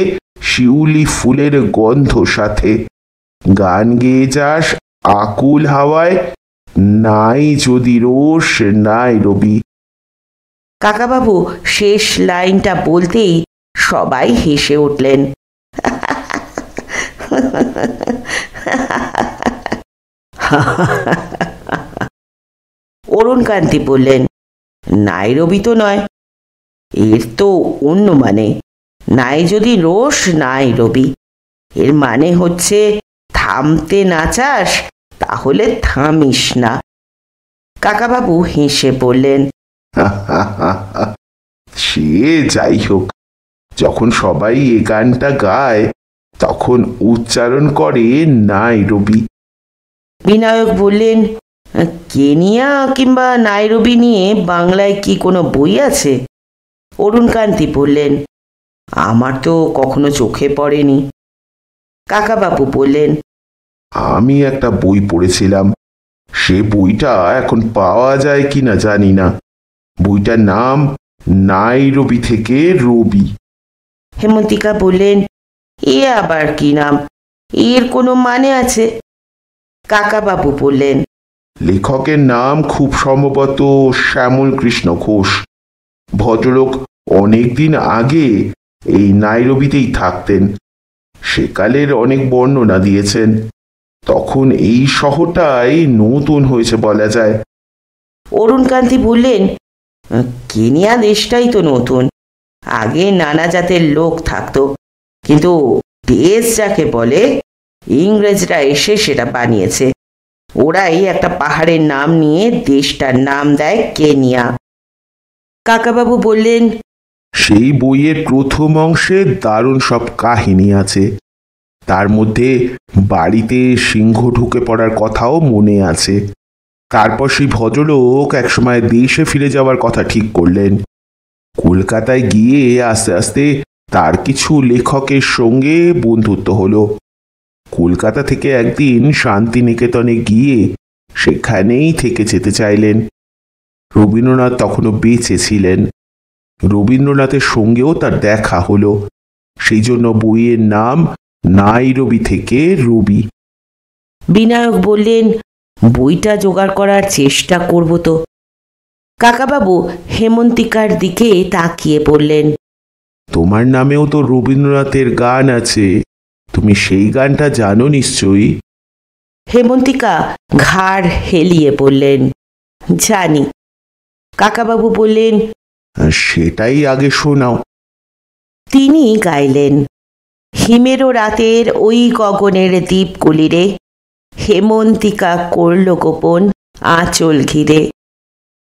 শিউলি ফুলের গন্ধ সাথে, গান গেয়ে যাস আকুল হাওয়ায়, নাই যদি রোষ নাই রবি। কাকাবাবু শেষ লাইনটা বলতেই সবাই হেসে উঠলেন। অরুণকান্তি বললেন, নাইরবি তো নয়, এর তো অন্য মানে। নাই যদি রোষ নাই রবি, এর মানে হচ্ছে থামতে না চাস তাহলে থামিস না। কাকাবাবু হেসে বললেন, সে যাই হোক, যখন সবাই এ গানটা গায় তখন উচ্চারণ করে নাইরবি। বিনায়ক বললেন, কেনিয়া কিংবা নাইরবি নিয়ে বাংলায় কি কোনো বই আছে? অরুণকান্তি বললেন, আমার তো কখনো চোখে পড়েনি। কাকাবাবু বললেন, আমি একটা বই পড়েছিলাম, সে বইটা এখন পাওয়া যায় কিনা জানি না। বইটার নাম নাইরবি থেকে রবি। হেমন্তিকা বললেন, এ আবার কি নাম? এর কোনো মানে আছে? কাকাবাবু বললেন, লেখকের নাম খুব সম্ভবত শ্যামল কৃষ্ণ ঘোষ। ভদ্রলোক অনেকদিন আগে এই নাইরবিতেই থাকতেন। সেকালের অনেক বর্ণনা দিয়েছেন। তখন এই শহরটাই নতুন হয়েছে বলা যায়। অরুণকান্তি বললেন, কেনিয়া দেশটাই তো নতুন, আগে নানা জাতের লোক থাকতো, কিন্তু দেশ যাকে বলে ইংরেজরা এসে সেটা বানিয়েছে। ওরাই একটা পাহাড়ের নাম নিয়ে দেশটার নাম দেয় কেনিয়া। কাকাবাবু বললেন, সেই বইয়ের প্রথম অংশে দারুণ সব কাহিনী আছে। তার মধ্যে বাড়িতে সিংহ ঢুকে পড়ার কথাও মনে আছে। তারপর সেই ভদ্রলোক একসময় দেশে ফিরে যাওয়ার কথা ঠিক করলেন। কলকাতায় গিয়ে আস্তে আস্তে তার কিছু লেখকের সঙ্গে বন্ধুত্ব হলো। কলকাতা থেকে একদিন শান্তিনিকেতনে গিয়ে সেখানেই থেকে যেতে চাইলেন। রবীন্দ্রনাথ তখনও বেঁচে ছিলেন। রবীন্দ্রনাথের সঙ্গেও তার দেখা হলো। সেই জন্য বইয়ের নাম নাইরবি থেকে রবি। বিনায়ক বললেন, বইটা জোগাড় করার চেষ্টা করব তো। কাকাবাবু হেমন্তিকার দিকে তাকিয়ে বললেন, তোমার নামেও তো রবীন্দ্রনাথের গান আছে, তুমি সেই গানটা জানো নিশ্চয়ই? হেমন্তিকা ঘাড় হেলিয়ে বললেন, জানি। কাকাবাবু বললেন, সেটাই আগে শোনাও। তিনি গাইলেন, হিমেরও রাতের ওই গগনের দ্বীপগুলিরে হেমন্তিকা করল গোপন আঁচল ঘিরে।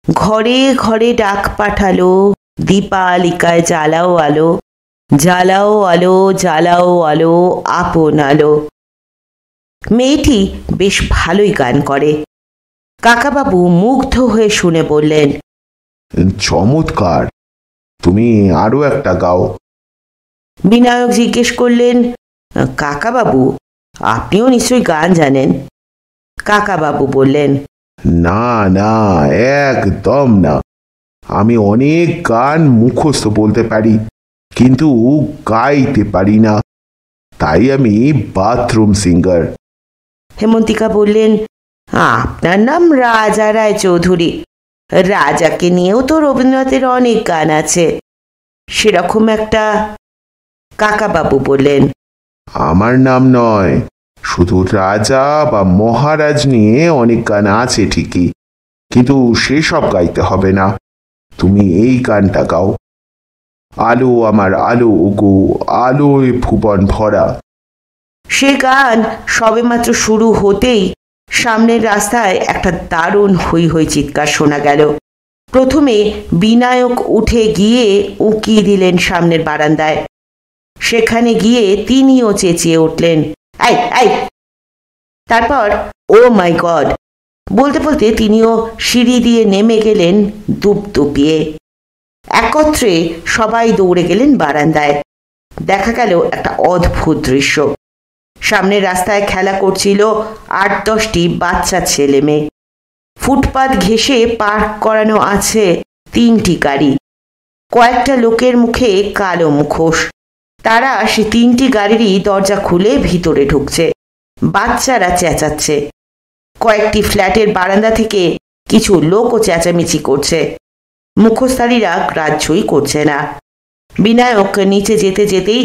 ঘরে ঘরে ডাক পাঠালো, দীপালিকায় জ্বালাও আলো, জ্বালাও আলো, জ্বালাও আলো, আপন আলো। মেয়েটি বেশ ভালোই গান করে। কাকাবাবু মুগ্ধ হয়ে শুনে বললেন, চমৎকার, তুমি আরো একটা গাও। বিনায়ক জিজ্ঞেস করলেন, কাকাবাবু আপনিও নিশ্চয়ই গান জানেন? কাকাবাবু বললেন, না না, একদম না। আমি অনেক গান মুখস্থ বলতে পারি, কিন্তু গাইতে পারি না। তাই আমি বাথরুম সিঙ্গার। হেমন্তিকা বললেন, আপনার নাম রাজা রায় চৌধুরী। রাজাকে নিয়েও তো রবীন্দ্রনাথের অনেক গান আছে, সেরকম একটা। কাকাবাবু বললেন, আমার নাম নয়, শুধু রাজা বা মহারাজ নিয়ে অনেক গান আছে ঠিকই, কিন্তু সেসব গাইতে হবে না। তুমি এই গানটা গাও, আলো আমার আলো ওগো, আলোয় ভুবন ভরা। সে গান সবেমাত্র শুরু হতেই সামনের রাস্তায় একটা দারুণ হৈ হৈ চিৎকার শোনা গেল। প্রথমে বিনায়ক উঠে গিয়ে উঁকিয়ে দিলেন সামনের বারান্দায়। সেখানে গিয়ে তিনিও চেঁচিয়ে উঠলেন, আই আই। তারপর ও মাই গড বলতে বলতে তিনিও সিঁড়ি দিয়ে নেমে গেলেন দুপদুপিয়ে। একত্রে সবাই দৌড়ে গেলেন বারান্দায়। দেখা গেল একটা অদ্ভুত দৃশ্য। সামনের রাস্তায় খেলা করছিল ৮-১০টি বাচ্চা ছেলে মেয়ে। ফুটপাত ঘেঁষে পার্ক করানো আছে ৩টি গাড়ি। কয়েকটা লোকের মুখে কালো মুখোশ। তারা সে ৩টি গাড়িরই দরজা খুলে ভিতরে ঢুকছে। বাচ্চারা চেঁচাচ্ছে। কয়েকটি ফ্ল্যাটের বারান্দা থেকে কিছু লোকও চেঁচামেচি করছে। মুখোশধারীরা গ্রাহ্যই করছে না। বিনায়ক নিচে যেতে যেতেই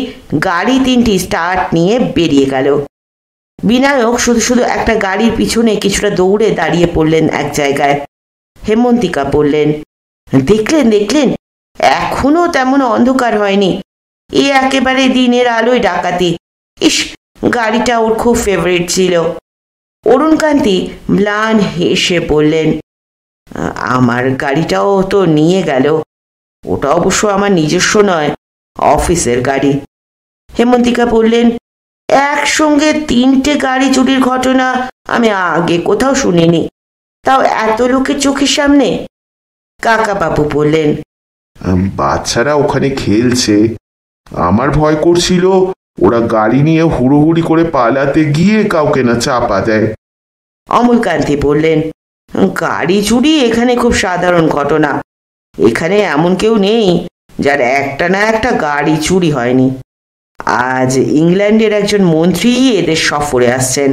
গাড়ি ৩টি স্টার্ট নিয়ে বেরিয়ে গেল। বিনায়ক শুধু শুধু একটা গাড়ির পিছনে কিছুটা দৌড়ে দাঁড়িয়ে পড়লেন এক জায়গায়। হেমন্তিকা বললেন, দেখলেন দেখলেন, এখনো তেমন অন্ধকার হয়নি। এ একেবারে দিনের আলোয় ডাকাতি। ইস, গাড়িটা ওর খুব ফেভারিট ছিল। অরুণকান্তি ম্লান হেসে বললেন, আমার গাড়িটাও তো নিয়ে গেল। ওটা অবশ্য আমার নিজস্ব নয়, অফিসের গাড়ি। হেমন্তিকা বললেন, একসঙ্গে ৩টে গাড়ি চুরির ঘটনা আমি আগে কোথাও শুনিনি, তাও এত লোকের চোখের সামনে। কাকাবাবু বললেন, বাচ্চারা ওখানে খেলছে, আমার ভয় করছিল ওরা গাড়ি নিয়ে হুড়োহুড়ি করে পালাতে গিয়ে কাউকে না চাপা দেয়। অমলকান্তি বললেন, গাড়ি চুরি এখানে খুব সাধারণ ঘটনা। এখানে এমন কেউ নেই যার একটা না একটা গাড়ি চুরি হয়নি। আজ ইংল্যান্ডের একজন মন্ত্রী এদের সফরে আসছেন।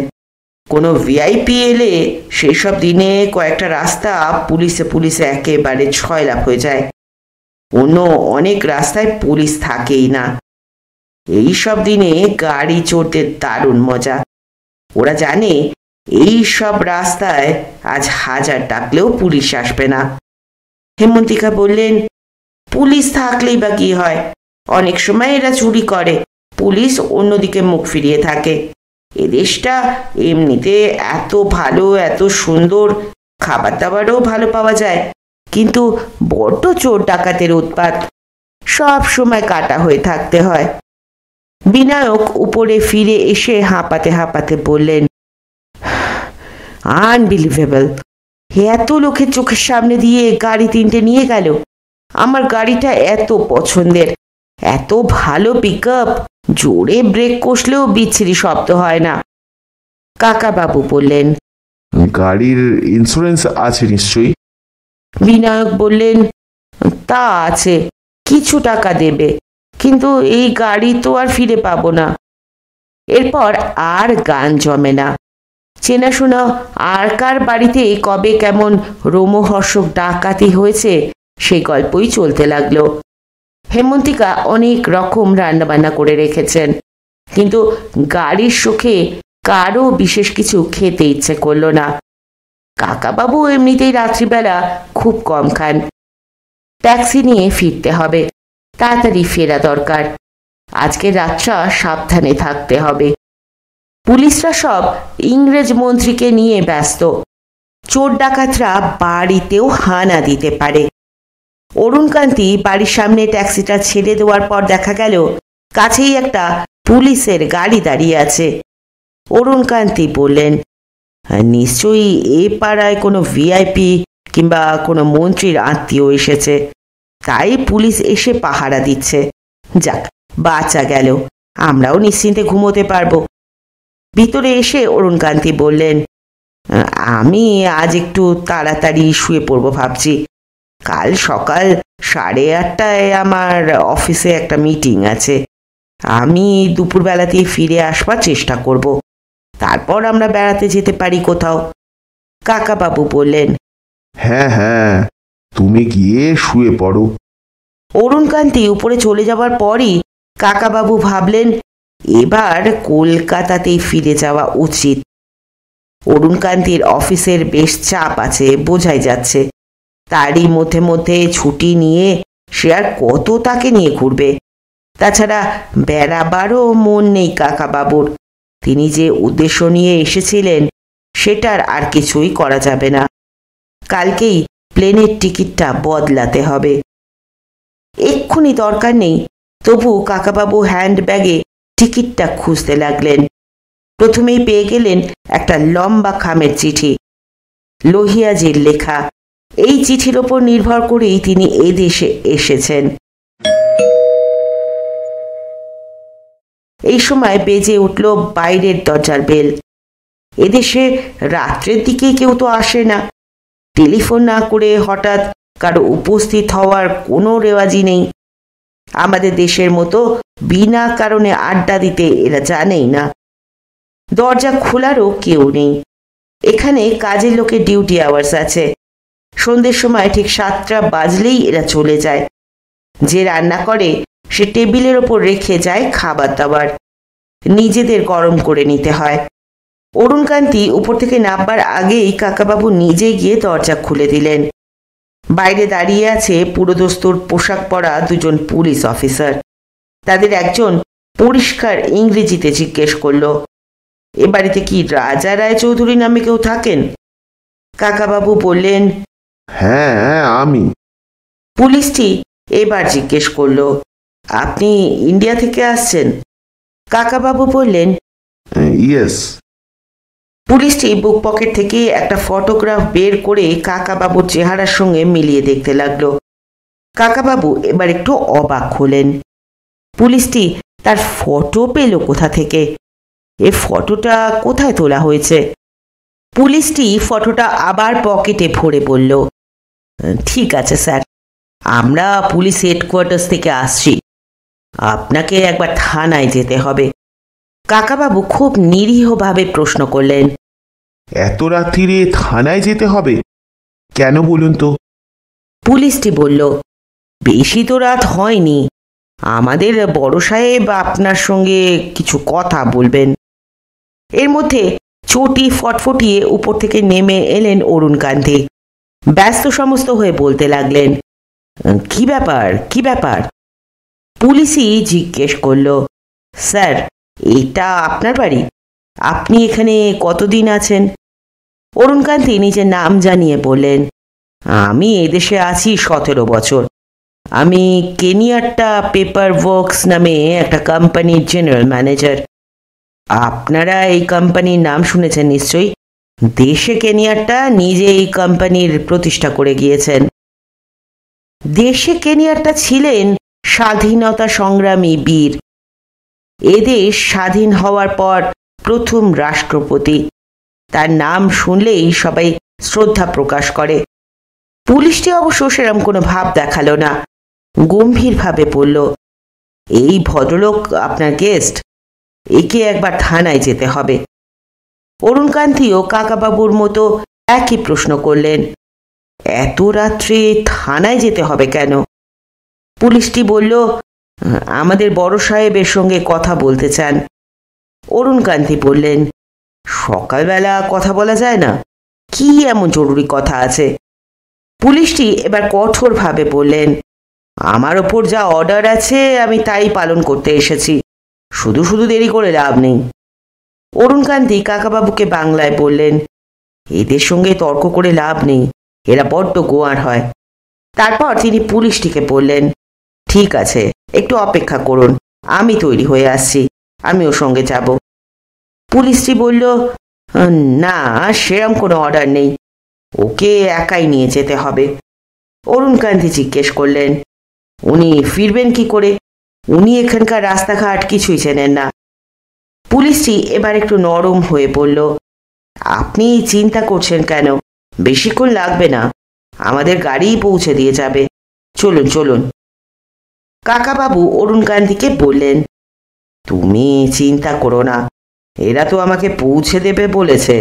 কোনো ভিআইপি এলে সেই সব দিনে কয়েকটা রাস্তা পুলিশে পুলিশে একেবারে ছয়লাপ হয়ে যায়। অন্য অনেক রাস্তায় পুলিশ থাকেই না। এই সব দিনে গাড়ি চড়তে দারুণ মজা। ওরা জানে এই সব রাস্তায় আজ 1000 ডাকলেও পুলিশ আসবে না। হেমন্তিকা বললেন, পুলিশ থাকলেই বা কি হয়, অনেক সময় এরা চুরি করে, পুলিশ অন্যদিকে মুখ ফিরিয়ে থাকে। এ দেশটা এমনিতে এত ভালো, এত সুন্দর, খাবার দাবারও ভালো পাওয়া যায়, কিন্তু বড্ড চোর ডাকাতের উৎপাত, সব সময় কাটা হয়ে থাকতে হয়। বিনায়ক উপরে ফিরে এসে হাঁপাতে হাঁপাতে বললেন, আনবিলিভেবল। এত লোকের চোখের সামনে দিয়ে গাড়ি তিনটে নিয়ে গেল। আমার গাড়িটা এত পছন্দের, এত ভালো পিক আপ, জোরে ব্রেক কষলেও বিচ্ছিরি শব্দ হয় না। কাকাবাবু বললেন। গাড়ির ইন্স্যুরেন্স আছে নিশ্চয়ই? বিনায়ক বললেন, তা আছে, কিছু টাকা দেবে, কিন্তু এই গাড়ি তো আর ফিরে পাবো না। এরপর আর গান জমে না। চেনাশোনা আর কার বাড়িতে কবে কেমন রোমহর্ষক ডাকাতি হয়েছে সেই গল্পই চলতে লাগলো। হেমন্তিকা অনেক রকম রান্নাবান্না করে রেখেছেন, কিন্তু গাড়ির শোকে কারো বিশেষ কিছু খেতে ইচ্ছে করলো না। কাকাবাবু এমনিতেই রাত্রিবেলা খুব কম খান। ট্যাক্সি নিয়ে ফিরতে হবে, তাড়াতাড়ি ফেরা দরকার। আজকে রাতটা সাবধানে থাকতে হবে। পুলিশরা সব ইংরেজ মন্ত্রীকে নিয়ে ব্যস্ত। চোর ডাকাতরা বাড়িতেও হানা দিতে পারে। অরুণকান্তি বাড়ির সামনে ট্যাক্সিটা ছেড়ে দেওয়ার পর দেখা গেল কাছেই একটা পুলিশের গাড়ি দাঁড়িয়ে আছে। অরুণকান্তি বললেন, নিশ্চয়ই এ পাড়ায় কোনো ভিআইপি কিংবা কোনো মন্ত্রীর আত্মীয় এসেছে, তাই পুলিশ এসে পাহারা দিচ্ছে। যাক, বাঁচা গেল, আমরাও নিশ্চিন্তে ঘুমোতে পারবো। ভিতরে এসে অরুণকান্তি বললেন, আমি আজ একটু তাড়াতাড়ি শুয়ে পড়বো ভাবছি। কাল সকাল 8:30টায় আমার অফিসে একটা মিটিং আছে। আমি দুপুরবেলাতেই ফিরে আসবার চেষ্টা করব, তারপর আমরা বেড়াতে যেতে পারি কোথাও। কাকাবাবু বললেন, হ্যাঁ হ্যাঁ, তুমি গিয়ে শুয়ে পড়ো। অরুণকান্তি উপরে চলে যাবার পরই কাকাবাবু ভাবলেন এবার কলকাতাতেই ফিরে যাওয়া উচিত। অরুণকান্তির অফিসের বেশ চাপ আছে, বোঝাই যাচ্ছে। তারই মধ্যে মধ্যে ছুটি নিয়ে সে আর কত তাকে নিয়ে ঘুরবে। তাছাড়া বেড়াবারও মন নেই কাকাবাবুর। তিনি যে উদ্দেশ্য নিয়ে এসেছিলেন সেটার আর কিছুই করা যাবে না। কালকেই প্লেনের টিকিটটা বদলাতে হবে। এক্ষুনি দরকার নেই, তবু কাকাবাবু হ্যান্ডব্যাগে টিকিটটা খুঁজতে লাগলেন। প্রথমেই পেয়ে গেলেন একটা লম্বা খামের চিঠি, লোহিয়াজির লেখা। এই চিঠির ওপর নির্ভর করেই তিনি এদেশে এসেছেন। এই সময় বেজে উঠল বাইরের দরজার বেল। এদেশে রাত্রের দিকে কেউ তো আসে না। টেলিফোন না করে হঠাৎ কারো উপস্থিত হওয়ার কোনো রেওয়াজি নেই। আমাদের দেশের মতো বিনা কারণে আড্ডা দিতে এরা জানেই না। দরজা খোলারও কেউ নেই। এখানে কাজের লোকের ডিউটি আওয়ার্স আছে। সন্ধ্যের সময় ঠিক 7টা বাজলেই এরা চলে যায়। যে রান্না করে সে টেবিলের ওপর রেখে যায় খাবার দাবার, নিজেদের গরম করে নিতে হয়। অরুণকান্তি উপর থেকে নামবার আগেই কাকাবাবু নিজে গিয়ে দরজা খুলে দিলেন। বাইরে দাঁড়িয়ে আছে পুরোদস্তুর পোশাক পরা দুজন পুলিশ অফিসার। তাদের একজন পরিষ্কার ইংরেজিতে জিজ্ঞেস করল, এ বাড়িতে কি রাজা রায়চৌধুরী নামে কেউ থাকেন? কাকাবাবু বললেন, হ্যাঁ আমি। পুলিশটি এবার জিজ্ঞেস করল, আপনি ইন্ডিয়া থেকে আসছেন? কাকাবাবু বললেন, ইয়েস। পুলিশটি বুক পকেট থেকে একটা ফটোগ্রাফ বের করে কাকাবাবুর চেহারার সঙ্গে মিলিয়ে দেখতে লাগলো। কাকাবাবু এবার একটু অবাক হলেন। পুলিশটি তার ফটো পেল কোথা থেকে? এ ফটোটা কোথায় তোলা হয়েছে? পুলিশটি ফটোটা আবার পকেটে ভরে বলল, ঠিক আছে স্যার, আমরা পুলিশ হেডকোয়ার্টার্স থেকে আসছি, আপনাকে একবার থানায় যেতে হবে। কাকাবাবু খুব নিরীহভাবে প্রশ্ন করলেন, এত রাত্রিরে থানায় যেতে হবে কেন বলুন তো? পুলিশটি বলল, বেশি তো রাত হয়নি, আমাদের বড় সাহেব আপনার সঙ্গে কিছু কথা বলবেন। এর মধ্যে চটি ফটফটিয়ে উপর থেকে নেমে এলেন অরুণকান্তি। ব্যস্ত সমস্ত হয়ে বলতে লাগলেন, কি ব্যাপার কি ব্যাপার? পুলিশই জিজ্ঞেস করল, স্যার এটা আপনার বাড়ি? আপনি এখানে কতদিন আছেন? অরুণকান্তি নিজের নাম জানিয়ে বললেন, আমি এদেশে আছি 17 বছর। আমি কেনিয়াট্টা পেপার ওয়ার্কস নামে একটা কোম্পানির জেনারেল ম্যানেজার। আপনারা এই কোম্পানির নাম শুনেছেন নিশ্চয়ই? দেশে কেনিয়ারটা নিজেই কোম্পানির প্রতিষ্ঠা করে গিয়েছেন। দেশে কেনিয়ারটা ছিলেন স্বাধীনতা সংগ্রামী বীর। এদেশ স্বাধীন হওয়ার পর প্রথম রাষ্ট্রপতি। তার নাম শুনলেই সবাই শ্রদ্ধা প্রকাশ করে। পুলিশটি অবশ্য সেরকম কোনো ভাব দেখালো না, গম্ভীরভাবে বলল, এই ভদ্রলোক আপনার গেস্ট, একে একবার থানায় যেতে হবে। অরুণকান্তিও কাকাবাবুর মতো একই প্রশ্ন করলেন, এত রাত্রে থানায় যেতে হবে কেন? পুলিশটি বলল, আমাদের বড় সাহেবের সঙ্গে কথা বলতে চান। অরুণকান্তি বললেন, সকালবেলা কথা বলা যায় না? কি এমন জরুরি কথা আছে? পুলিশটি এবার কঠোরভাবে বললেন, আমার ওপর যা অর্ডার আছে আমি তাই পালন করতে এসেছি, শুধু শুধু দেরি করে লাভ নেই। অরুণকান্তি কাকাবাবুকে বাংলায় বললেন, এদের সঙ্গে তর্ক করে লাভ নেই, এরা বড্ড গোয়ার হয়। তারপর তিনি পুলিশটিকে বললেন, ঠিক আছে, একটু অপেক্ষা করুন, আমি তৈরি হয়ে আসছি, আমি ওর সঙ্গে যাব। পুলিশটি বলল, না, সেরম কোনো অর্ডার নেই, ওকে একাই নিয়ে যেতে হবে। অরুণকান্তি জিজ্ঞেস করলেন, উনি ফিরবেন কি করে? উনি এখানকার রাস্তাঘাট কিছুই চেনেন না। পুলিশটি এবার একটু নরম হয়ে বলল, আপনি চিন্তা করছেন কেন? বেশিক্ষণ লাগবে না, আমাদের গাড়িই পৌঁছে দিয়ে যাবে, চলুন চলুন। কাকাবাবু অরুণকান্তিকে বললেন, তুমি চিন্তা করো না, এরা তো আমাকে পৌঁছে দেবে বলেছে।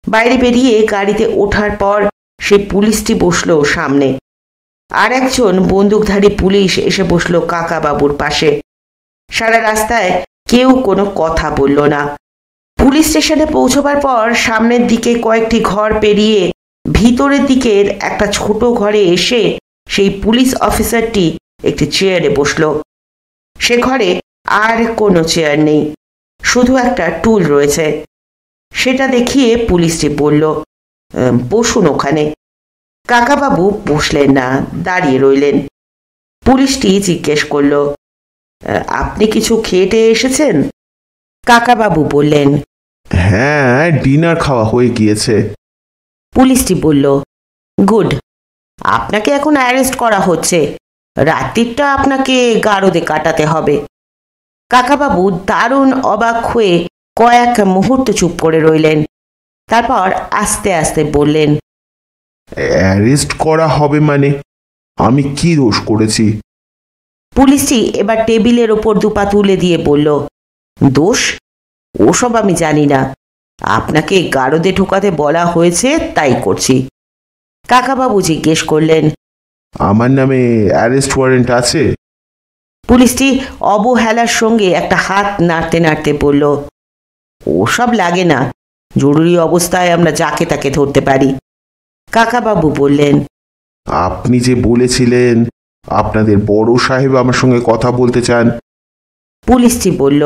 বাইরে বেরিয়ে গাড়িতে ওঠার পর সে পুলিশটি বসলো সামনে, আর একজন বন্দুকধারী পুলিশ এসে বসলো কাকাবাবুর পাশে। সারা রাস্তায় কেউ কোনো কথা বলল না। পুলিশ স্টেশনে পৌঁছবার পর সামনের দিকে কয়েকটি ঘর পেরিয়ে ভিতরের দিকের একটা ছোট ঘরে এসে সেই পুলিশ অফিসারটি একটি চেয়ারে বসলো। সে ঘরে আর কোনো চেয়ার নেই, শুধু একটা টুল রয়েছে। সেটা দেখিয়ে পুলিশটি বলল, বসুন ওখানে। কাকাবাবু বসলেন না, দাঁড়িয়ে রইলেন। পুলিশটি জিজ্ঞেস করল, আপনি কিছু খেয়ে এসেছেন? কাকাবাবু বললেন, হ্যাঁ, ডিনার খাওয়া হয়ে গিয়েছে। পুলিশটি বলল, গুড, আপনাকে এখন অ্যারেস্ট করা হচ্ছে, রাত্রিটা আপনাকে গারদে কাটাতে হবে। কাকাবাবু দারুণ অবাক হয়ে কয়েক মুহূর্ত চুপ করে রইলেন। তারপর আস্তে আস্তে বললেন, অ্যারেস্ট করা হবে মানে? আমি কি দোষ করেছি? পুলিশটি এবার টেবিলের ওপর দুপা তুলে দিয়ে বলল, দোষ ওসব আমি জানি না, আপনাকে গারদে ঢোকাতে বলা হয়েছে তাই করছি। কাকাবাবু জিজ্ঞেস করলেন, আমার নামে অ্যারেস্ট ওয়ারেন্ট আছে? পুলিশটি অবহেলার সঙ্গে একটা হাত নাড়তে নাড়তে বলল, ওসব লাগে না, জরুরি অবস্থায় আমরা যাকে তাকে ধরতে পারি। কাকাবাবু বললেন, আপনি যে বলেছিলেন আপনাদের বড় সাহেব আমার সঙ্গে কথা বলতে চান। পুলিশটি বলল,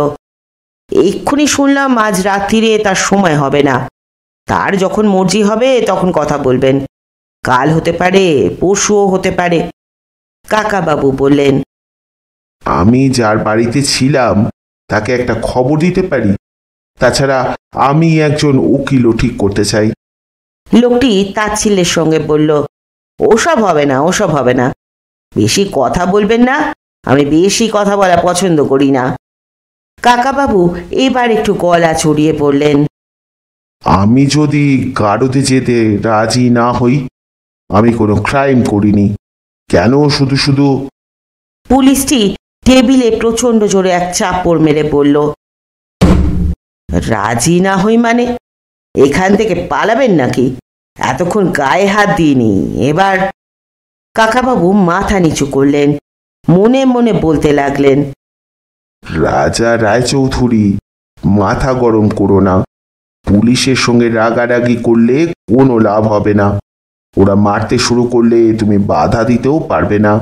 এক্ষুনি শুনলাম আজ রাত্রিরে তার সময় হবে না, তার যখন মর্জি হবে তখন কথা বলবেন, কাল হতে পারে, পরশুও হতে পারে। কাকাবাবু বললেন, আমি যার বাড়িতে ছিলাম তাকে একটা খবর দিতে পারি, তাছাড়া আমি একজন উকিলও ঠিক করতে চাই। লোকটি তাচ্ছিল্যের সঙ্গে বলল, ওসব হবে না, ওসব হবে না, বেশি কথা বলবেন না, আমি বেশি কথা বলা পছন্দ করি না। কাকাবাবু এবার একটু গলা চড়িয়ে বললেন, আমি যদি গারদে যেতে রাজি না হই, আমি কোনো ক্রাইম করিনি, কেন শুধু শুধু? পুলিশটি টেবিলে প্রচন্ড জোরে এক চাপড় মেরে বলল, রাজি না হই মানে? এখান থেকে পালাবেন নাকি? এতক্ষণ গায়ে হাত দিইনি, এবার? কাকাবাবু মাথা নিচু করলেন, মনে মনে বলতে লাগলেন, রাজা রায়চৌধুরী, মাথা গরম করো না, পুলিশের সঙ্গে রাগারাগি করলে কোনো লাভ হবে না, ওরা মারতে শুরু করলে তুমি বাধা দিতেও পারবে না।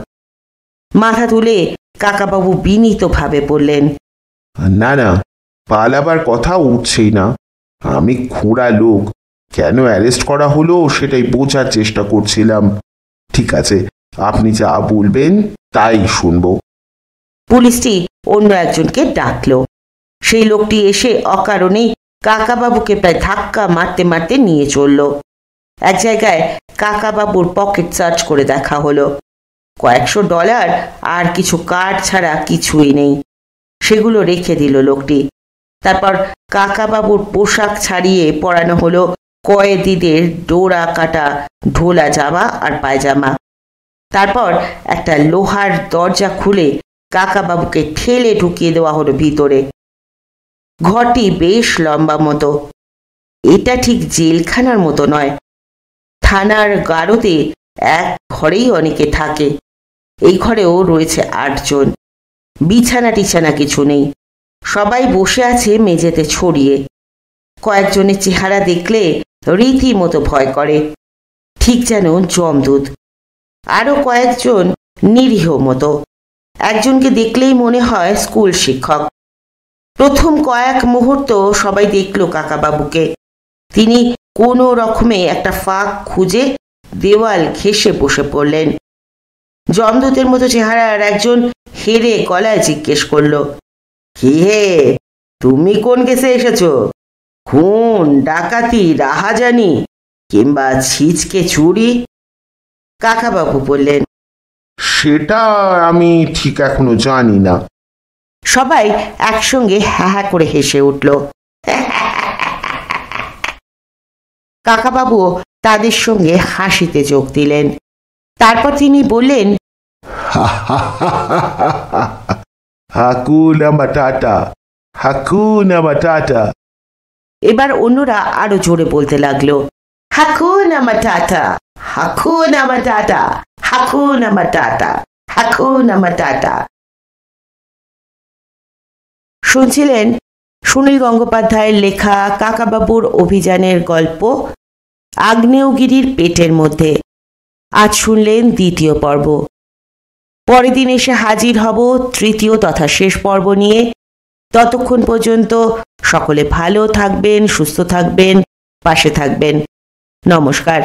মাথা তুলে কাকাবাবু বিনীতভাবে বললেন, না না, পালাবার কথা উঠছেই না, আমি খোঁড়া লোক, কেন অ্যারেস্ট করা হলো সেটাই বোঝার চেষ্টা করছিলাম। ঠিক আছে, আপনি যা বলবেন তাই শুনবো। পুলিশটি অন্য একজনকে ডাকল। সেই লোকটি এসে অকারণেই কাকাবাবুকে প্রায় ধাক্কা মারতে মারতে নিয়ে চলল। এক জায়গায় কাকাবাবুর পকেট সার্চ করে দেখা হলো। $100 আর কিছু কার্ড ছাড়া কিছুই নেই। সেগুলো রেখে দিল লোকটি। তারপর কাকাবাবুর পোশাক ছাড়িয়ে পরানো হলো কয়েদিদের ডোরা কাটা ঢোলা জামা আর পায়জামা। তারপর একটা লোহার দরজা খুলে কাকাবাবুকে ঠেলে ঢুকিয়ে দেওয়া হলো ভিতরে। ঘরটি বেশ লম্বা মতো। এটা ঠিক জেলখানার মতো নয়। থানার গারদে এক ঘরেই অনেকে থাকে। এই ঘরেও রয়েছে 8 জন। বিছানা টিছানা কিছু নেই। সবাই বসে আছে মেঝেতে ছড়িয়ে। কয়েকজনের চেহারা দেখলে রীতিমতো ভয় করে, ঠিক যেন যমদূত। আরো কয়েকজন নিরীহ মতো। একজনকে দেখলেই মনে হয় স্কুল শিক্ষক। প্রথম কয়েক মুহূর্ত সবাই দেখল কাকাবাবুকে। তিনি কোনো রকমে একটা ফাঁক খুঁজে দেওয়াল ঘেঁষে বসে পড়লেন। যমদূতের মতো চেহারার একজন হেরে গলায় জিজ্ঞেস করল, কি হে, তুমি কোন কেসে এসেছো? খুন, ডাকাতি, রাহাজানি কিংবা ছিচকে চুরি? কাকাবাবু বললেন, সেটা আমি ঠিক এখনো জানি না। সবাই একসঙ্গে হ্যাঁ হ্যাঁ করে হেসে উঠল। কাকাবাবু তাদের সঙ্গে হাসিতে যোগ দিলেন। তারপর তিনি বললেন, হাকুনা মাটাটা, হাকুনা মাটাটা। এবার অন্যরা আরো জোরে বলতে লাগলো, হাকুনা মাটাটা, হাকুনা মাটাটা, হাকুনা মাটাটা, হাকুনা মাটাটা। শুনছিলেন সুনীল গঙ্গোপাধ্যায়ের লেখা কাকাবাবুর অভিযানের গল্প আগ্নেয়গিরির পেটের মধ্যে। আজ শুনলেন 2য় পর্ব। পরের দিন এসে হাজির হব 3য় তথা শেষ পর্ব নিয়ে। ততক্ষণ পর্যন্ত সকলে ভালো থাকবেন, সুস্থ থাকবেন, পাশে থাকবেন। নমস্কার।